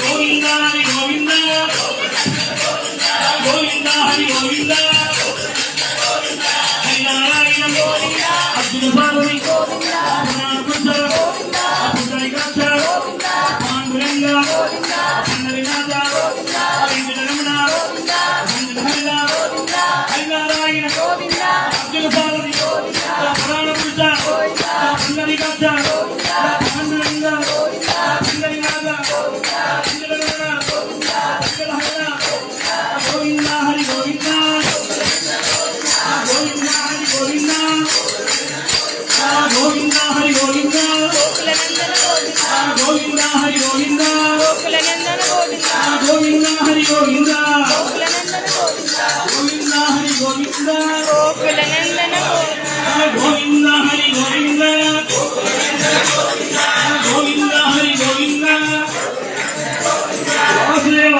గోవింద హరి గోవింద గోవింద గోవింద హరి గోవింద హరి నారాయణ గోవింద అర్జున సారథి గోవింద పురాణ గోవింద పుండరీకాక్ష గోవింద పాండురంగ గోవింద పండరీనాథ గోవింద వెంకటరమణ గోవింద వెంకటహరిల గోవింద హరి నారాయణ గోవింద అర్జున సారథి గోవింద పురాణ పురుష గోవింద పుండరీకాక్ష గోవింద పాండురంగ గోవింద వెంకటనాథ గోవింద వెంకటరమణ గోవింద వెంకటహరిల గోవింద హరి గోవింద గోవింద హరి గోవింద గోవింద హరి గోవింద గోకులనందన గోవింద గోవింద హరి గోవింద గోకులనందన గోవింద గోవింద హరి గోవింద గోకులనందన గోవింద గోవింద హరి గోవింద గోకులనందన గోవింద గోవింద హరి గోవింద గోవింద హరి గోవింద వాసుదేవ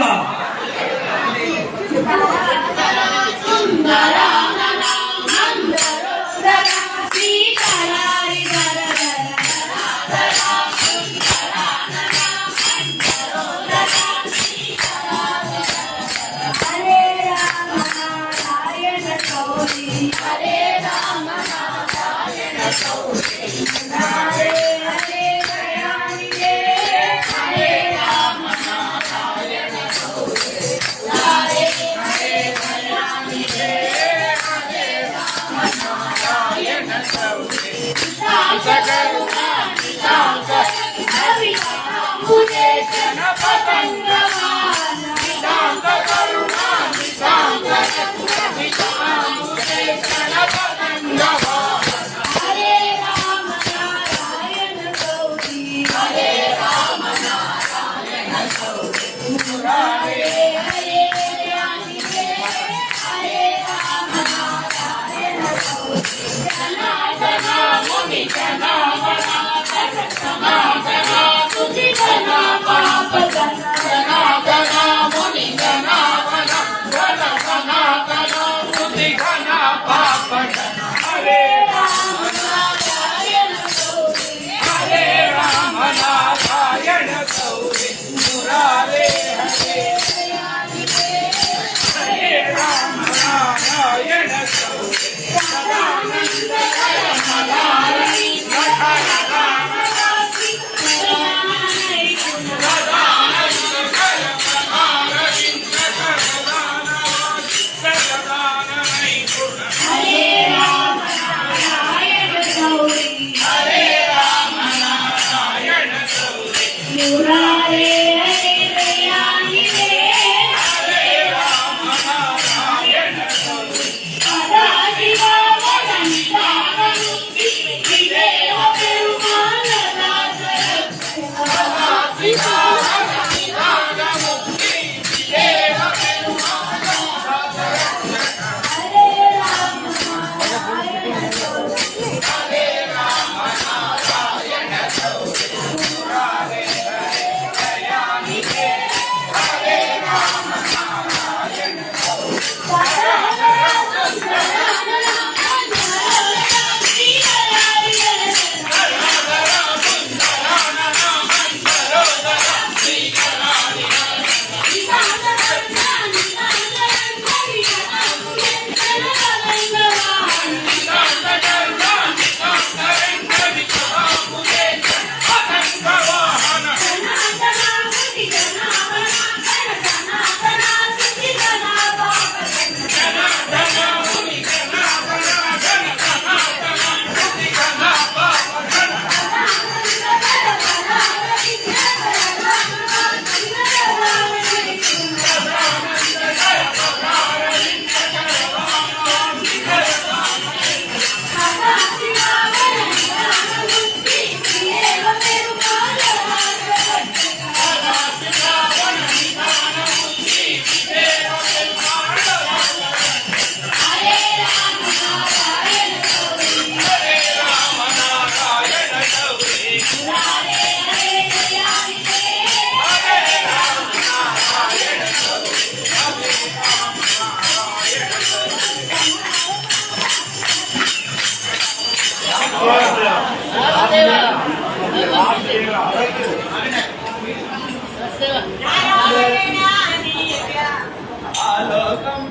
ఆలోకం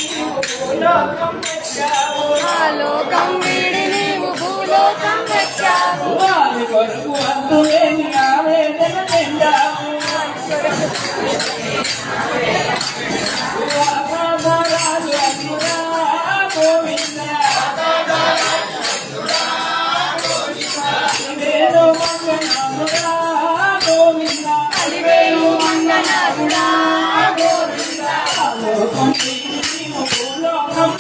భూలోకం వచ్చావు లోకం వీడి నీవు భూలోకం వచ్చావు వారి కొరకు అంతులేని ఆవేదన చెందావు రాజు అందురా గోవింద వేరు మంగళమురా గోవింద కలివేలు మంగళాదుడా గోవింద లోకం వీడి నీవు భూలోకం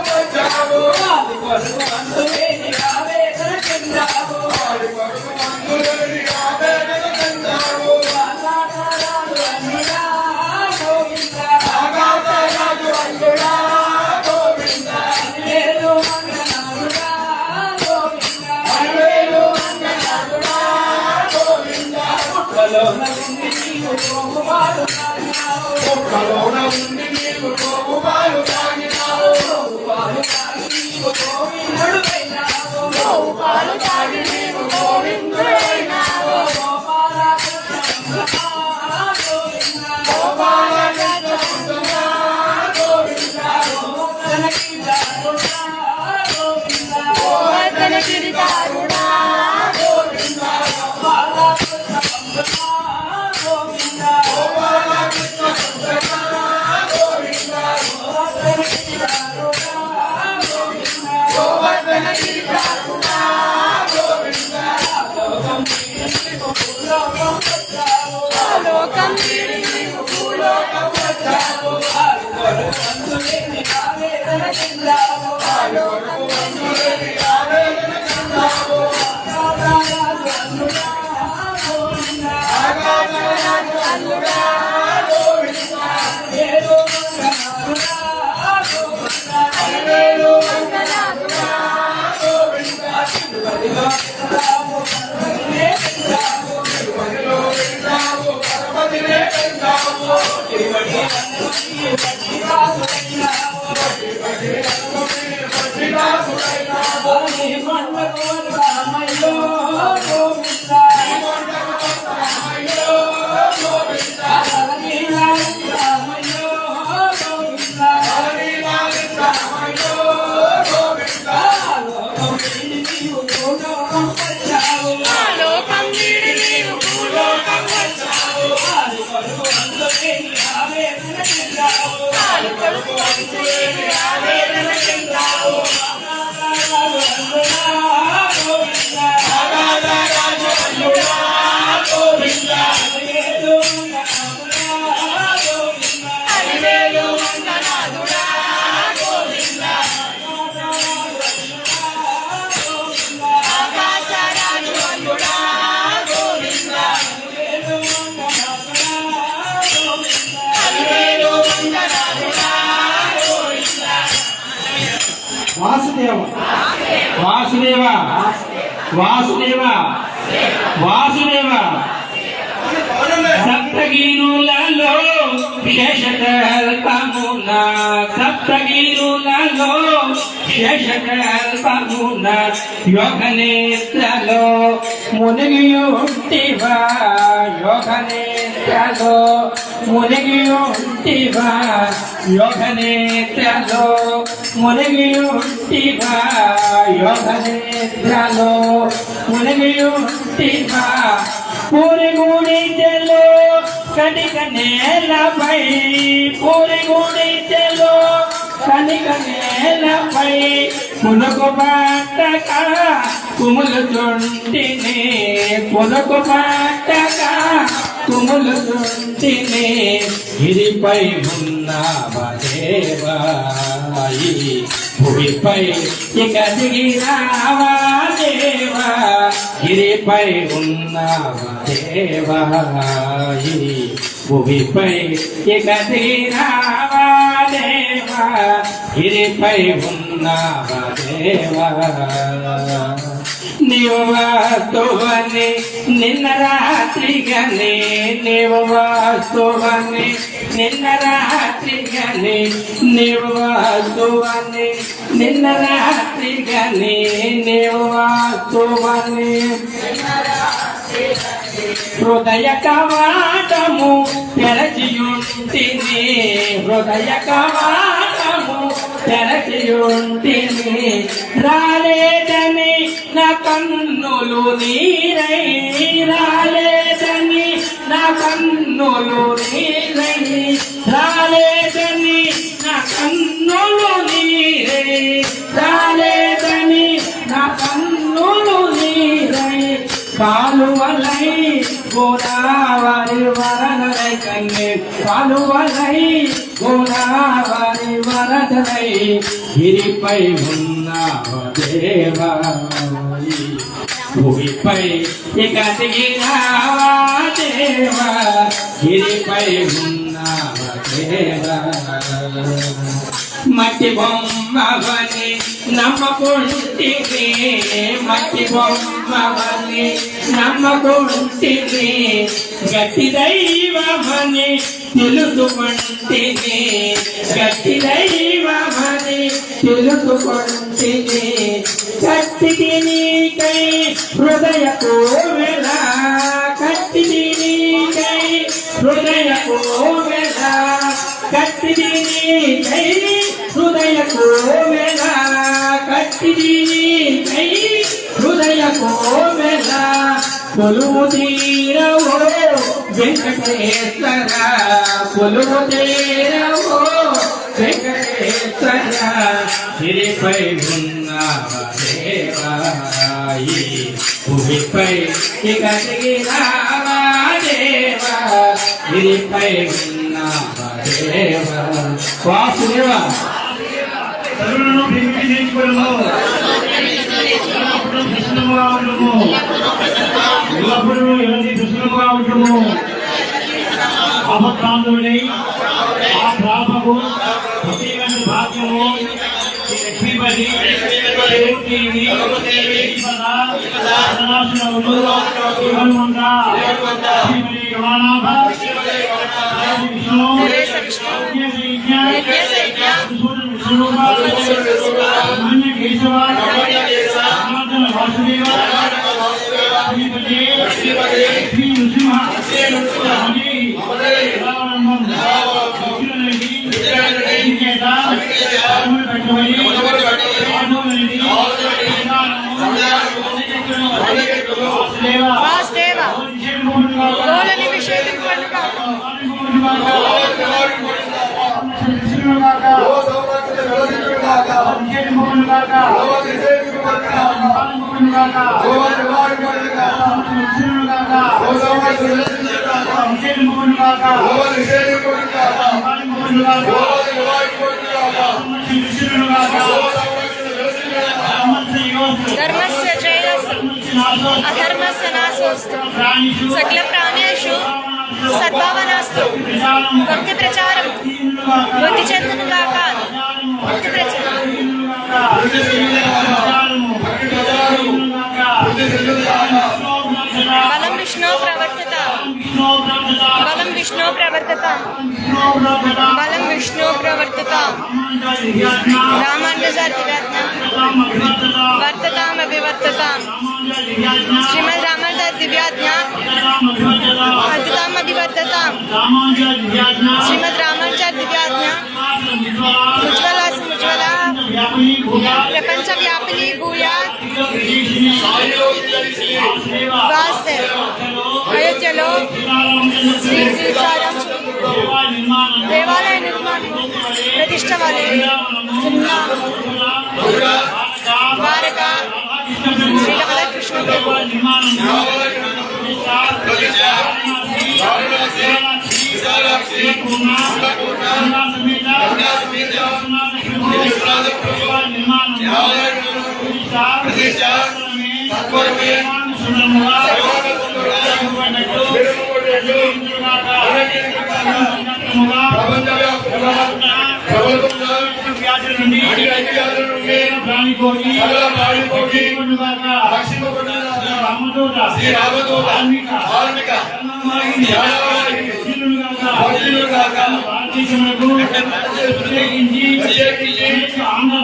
వచ్చావు వారి కొరకు అంతులేని ఆవేదన చెందావు కలివేలు మంగళాదుడా గోవింద పాలు తాగి నీవు గోవిందుడైనావు గోవర్ధన గిరిధారుడా లోకం వీడి నీవు భూలోకం వచ్చావు లోకం వీడి నీవు భూలోకం వచ్చావు పాలు కొడుకు వంతులేని ఆవేదన చెందావు కలివేలు మంగళాదుడా గోవింద ఆకాశరాజు వందుడా గోవింద కలివేలు మంగళాదుడా గోవింద వాసుదేవ వాసుదేవ వాసుదేవ వాసుదేవ సప్తగిరులలో శేషకల్పమున సప్తగిరులలో శేషకల్పమున యోగ నేత్రలో మునిగియుంటివా యోగ నేత్రలో మునిగియుంటివా యోగ నేత్రలో మునిగియుంటివా యోగ నేత్రలో మునిగియుంటివా పూరి గుడిచెలో కటిక నేలపై పూరి గుడిచెలో కనిక నేలపై పులుకు పట్టక కుములుచుంటిని పులుకు పట్టక కుములుచుంటిని గిరిపై ఉన్నవా దేవా ఈ భూమిపై ఇక దిగిరావా దేవా గిరిపై ఉన్నవా దేవా ఈ భూమిపై ఇక దిగిరావా దేవా గిరిపై ఉన్నవా దేవా నీవు వాస్తువని నిన్న రాత్రిగని నీవు వాస్తువని నిన్న రాత్రిగని నీవు వాస్తువని నిన్న రాత్రిగని నీవు వాస్తువని హృదయ కవాటము తెరచియుంటిని హృదయ కవాటము తెరచియుంటిని రాలేదని నా కన్నులు నీరై రాలేదని నా కన్నులు నీరై రాలేదని నా కన్నులు నీరై రాలేదని నా కన్నులు నీరై కాలువలై గోదావరి వరదలై కన్నే కాలువలై గోదావరి వరదలై గిరిపై ఉన్నవా దేవా భూమిపై ఇక దిగిరావా దేవా గిరిపై ఉన్నవా దేవా మట్టి బొమ్మవని నమ్మకుంటిని మట్టి బొమ్మవని నమ్మకుంటిని గట్టి దైవమని తెలుసుకుంటిని గట్టి దైవమని తెలుసుకుంటిని కట్టిది నీకై హృదయ కోవెల కట్టిది నీకై హృదయ కోవెల కట్టిది నీకై హృదయ కోవెల కట్టిది నీకై హృదయ కోవెల కొలువు తీరవో వెంకటేశ్వర కొలువు తీరవో వెంకటేశ్వర గిరిపై ఉన్నవా దేవా ఈ భూమిపై ఇక దిగిరావా దేవా గిరిపై ఉన్నవా దేవా వాసుదేవా తరుణను ప్రేమించుకొనుము కృష్ణుగా ఉండుము ఎల్లప్పుడూ ఎవరి కృష్ణుగా ఉండుము ఆపత్కాంతుడై ఆ ప్రాపకు ప్రత్యేకమైన భాగ్యము లక్ష్మీపతి దేవదేవి శ్రీమతి గమానాభ విష్ణు మాన్య కేశవ వాసుదేవ శ్రీపతి శ్రీ నృసింహ వాసుదేవ గోలని విషయం పండుగ ధర్మస్య జయస్సు అధర్మస్య నాశోస్తు సకల ప్రాణేషు సద్భావనాస్తు భక్తి ప్రచారం బుద్ధి చెందునుగాక భక్తి ప్రచారం బలం విష్ణు ప్రవర్తత బలం విష్ణు ప్రవర్తత బలం విష్ణు ప్రవర్తత రామానుజాతివ్యాజ్ఞ వర్తతామభివర్తతాం శ్రీమద్ రామానుజాతివ్యాజ్ఞ వర్తతామభివర్తతాం శ్రీమద్ రామానుజాతివ్యాజ్ఞ ఉజ్వల ప్రపంచ వ్యాపిని భూయాత్ వాస్తే అయోధ్యలో శ్రీ శ్రీచారం దేవాలయ నిర్మాణం ప్రతిష్ట వలె చిన్న ద్వారక శ్రీలకల కృష్ణ ప్రభు ఆంధ్ర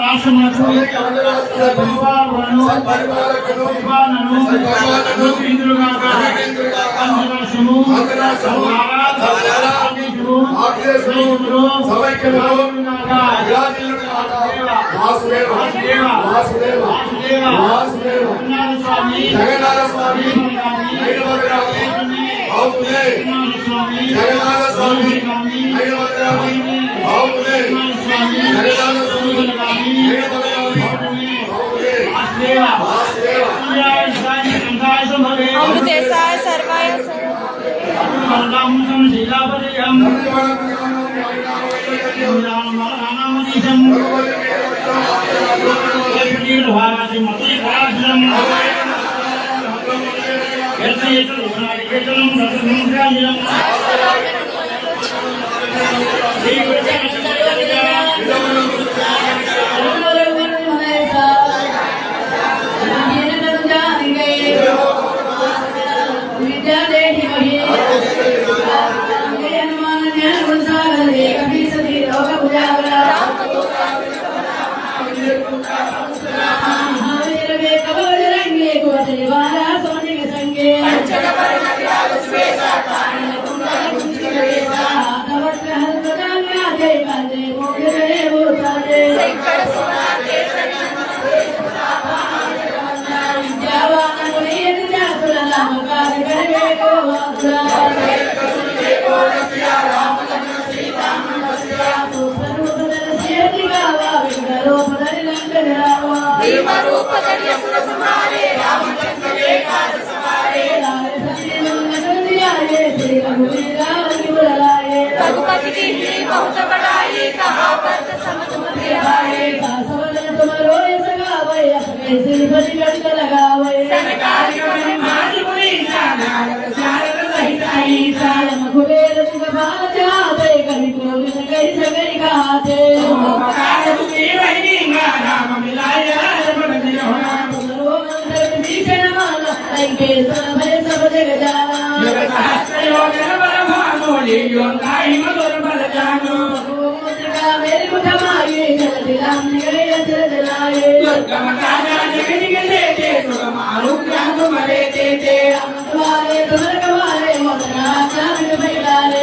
రాష్ట్రములకు జగన్నాథ స్వామి జగన్నాథ స్వామి అమృతేశాయ సర్వాయ रघुपति की बहुत बड़ाई कहा पर समझ मत आए तुम्हारो सगावे अपने सिर पर गंध लगावे सरकारी में मार बुरी सागर सागर सहिताई सालम खुले रंग भाव जावे कभी कोल में कई सगरी खाते पकार की वही राम मिलाया बन दिया तुम्हारो मंत्र भीषण माला लंके सब जग जाना मेरा सहस्त्र योग यों काई मधुर बल जानो मुद्रिका मेरी मुठमाये जल दिलाम निगले अचर जलाए दुर्गम काजा जगत के देते सुगमारू ज्ञान तुम्हारे देते तुम्हारे तुम्हारे मोदना चांद बैठाले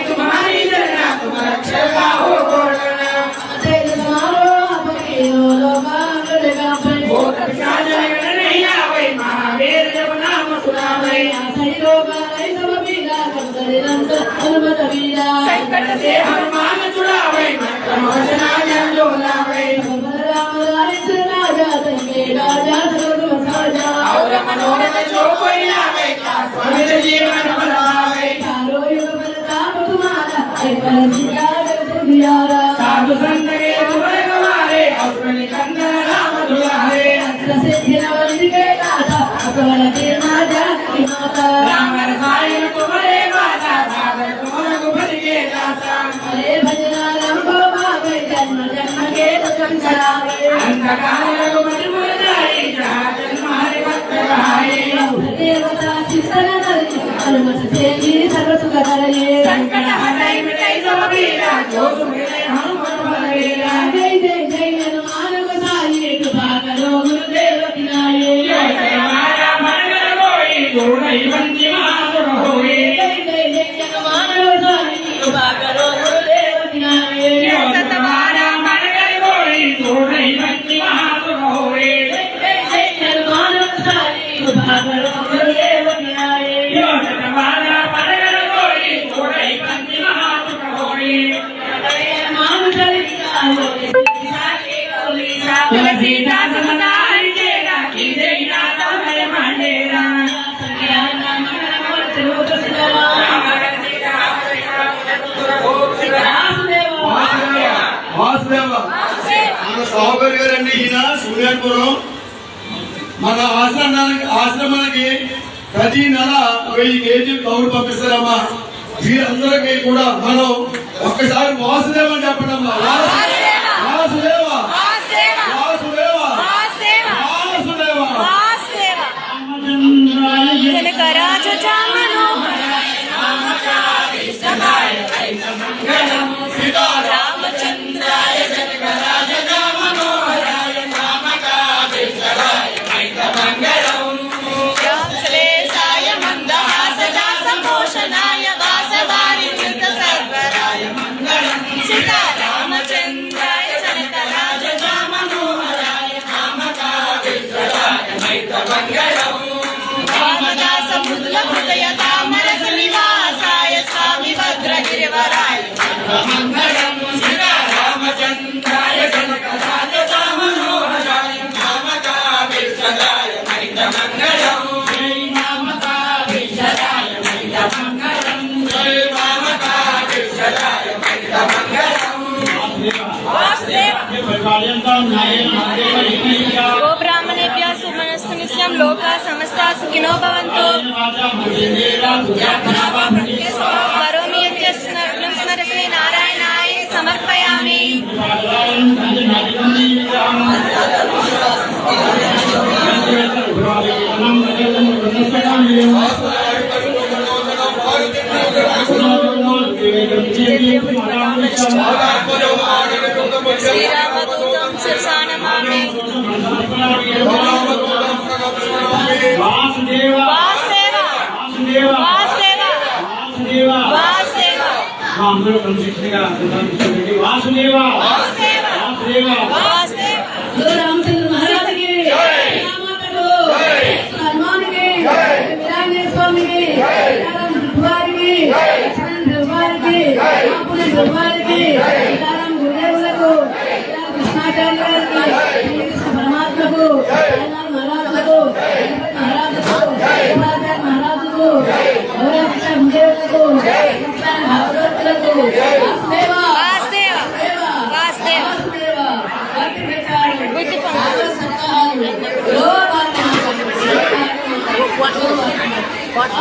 तुम्हारी जरना तुम रक्षा हो कोड़ना तेज तुम्हारो अपने लोगा लगा पर बहुत अच्छा जगत नहीं आवे महावीर जब नाम सुनावे सही लोगा नहीं सब बीला संकट से हनुमान छुड़ावे मनोजना जन डोलावे राम राजा तंगे राजा सर्व साजा और मनोरथ जो कोई लावे स्वर्ग जीवन बनावे चारों युग प्रताप तुम्हारा पर सीता जगत दियारा साधु संत के तुम्हारे गवारे और निकंदन राम दुलारे अस्त्र से हिरवल के दाता अकबर के राजा की माता राम रसायन तुम्हारे माता हरे भजना राम बाबा जन्म जन्म के दुख सरावे अंधकार रघुपति पुर जाए जहाँ जन्म हरे भक्त रहाए देवता चिंतन धरि हनुमत से जी सर्व सुख धरे संकट हटाई मिटाई सब पीरा जो सुमिरे हनुमत बलवीरा जय जय जय हनुमान गोसाई कृपा करो गुरुदेव की नाये जय हमारा मन कर कोई गुरु नहीं बंदी महासुर होए जय जय जय हनुमान गोसाई कृपा करो गुरुदेव की नाये तुम्हारा मन कर कोई गुरु नहीं बंदी महासुर होए जय जय जय हनुमान गोसाई कृपा करो गुरुदेव की नाये तुम्हारा मन कर कोई तुलसीदास मदारी तेरा की देना तो है मांडेरा వాసుదేవ మన సహోదరి గారండి ఈయన సూర్యాపురం మన ఆశ్రమానికి ప్రతి నెల 1000 కేజీలు తౌడు పంపిస్తారమ్మా. వీరందరికీ కూడా మనం ఒక్కసారి వాసుదేవ అని చెప్పండి అమ్మా. వాసుదేవ వాసుదేవ వాసుదేవ జనకరాజు చామను రామచంద్రాయ జనకరాజ శ్రేయసాయ మందహాసదాస భూషణాయ వాసవారి కృత సర్వరాయ మంగళం సీతారామచంద్రాయ జనకరాజ మనోహరాయ రామదాస మృదుల హృదయ తామరస నివాసాయ స్వామి భద్రగిరివరాయ మంగళం రామచంద్రాయ జనకరాజ మనోహరాయ నామకాభిషదాయ మైత మంగళం జై నామకాభిషదాయ మైత మంగళం జై నామకాభిషదాయ మైత మంగళం गो ब्राह्मणेभ्यः सुमनस्तु नित्यं लोकाः समस्ताः सुखिनो भवन्तु करोमि यज्ञस्य नग्नं स्मरसे नारायणाय समर्पयामि श्रीरामदूतं शिरसा नमामि వాసుదేవ वासुदेव వాసుదేవ वासुदेव వాసుదేవ वासुदेव మా అందరూ కలిసిగా వాసుదేవ वासुदेव వాసుదేవ वासुदेव రామచంద్ర మహారాజు కి రామాతకు హనుమాన్ కి వీరాంజనేయ స్వామి కి రామ భగవానికి లక్ష్మణ భగవానికి రాముని భగవానికి రామ గురుదేవులకు కృష్ణాచార్య గారికి కృష్ణ పరమాత్మకు మహారాజులకు మహారాజుకు మహారాజుకు గౌరవ గురుదేవులకు భాగవతులకు వాసుదేవ वासुदेव वासुदेव बुद्धि What?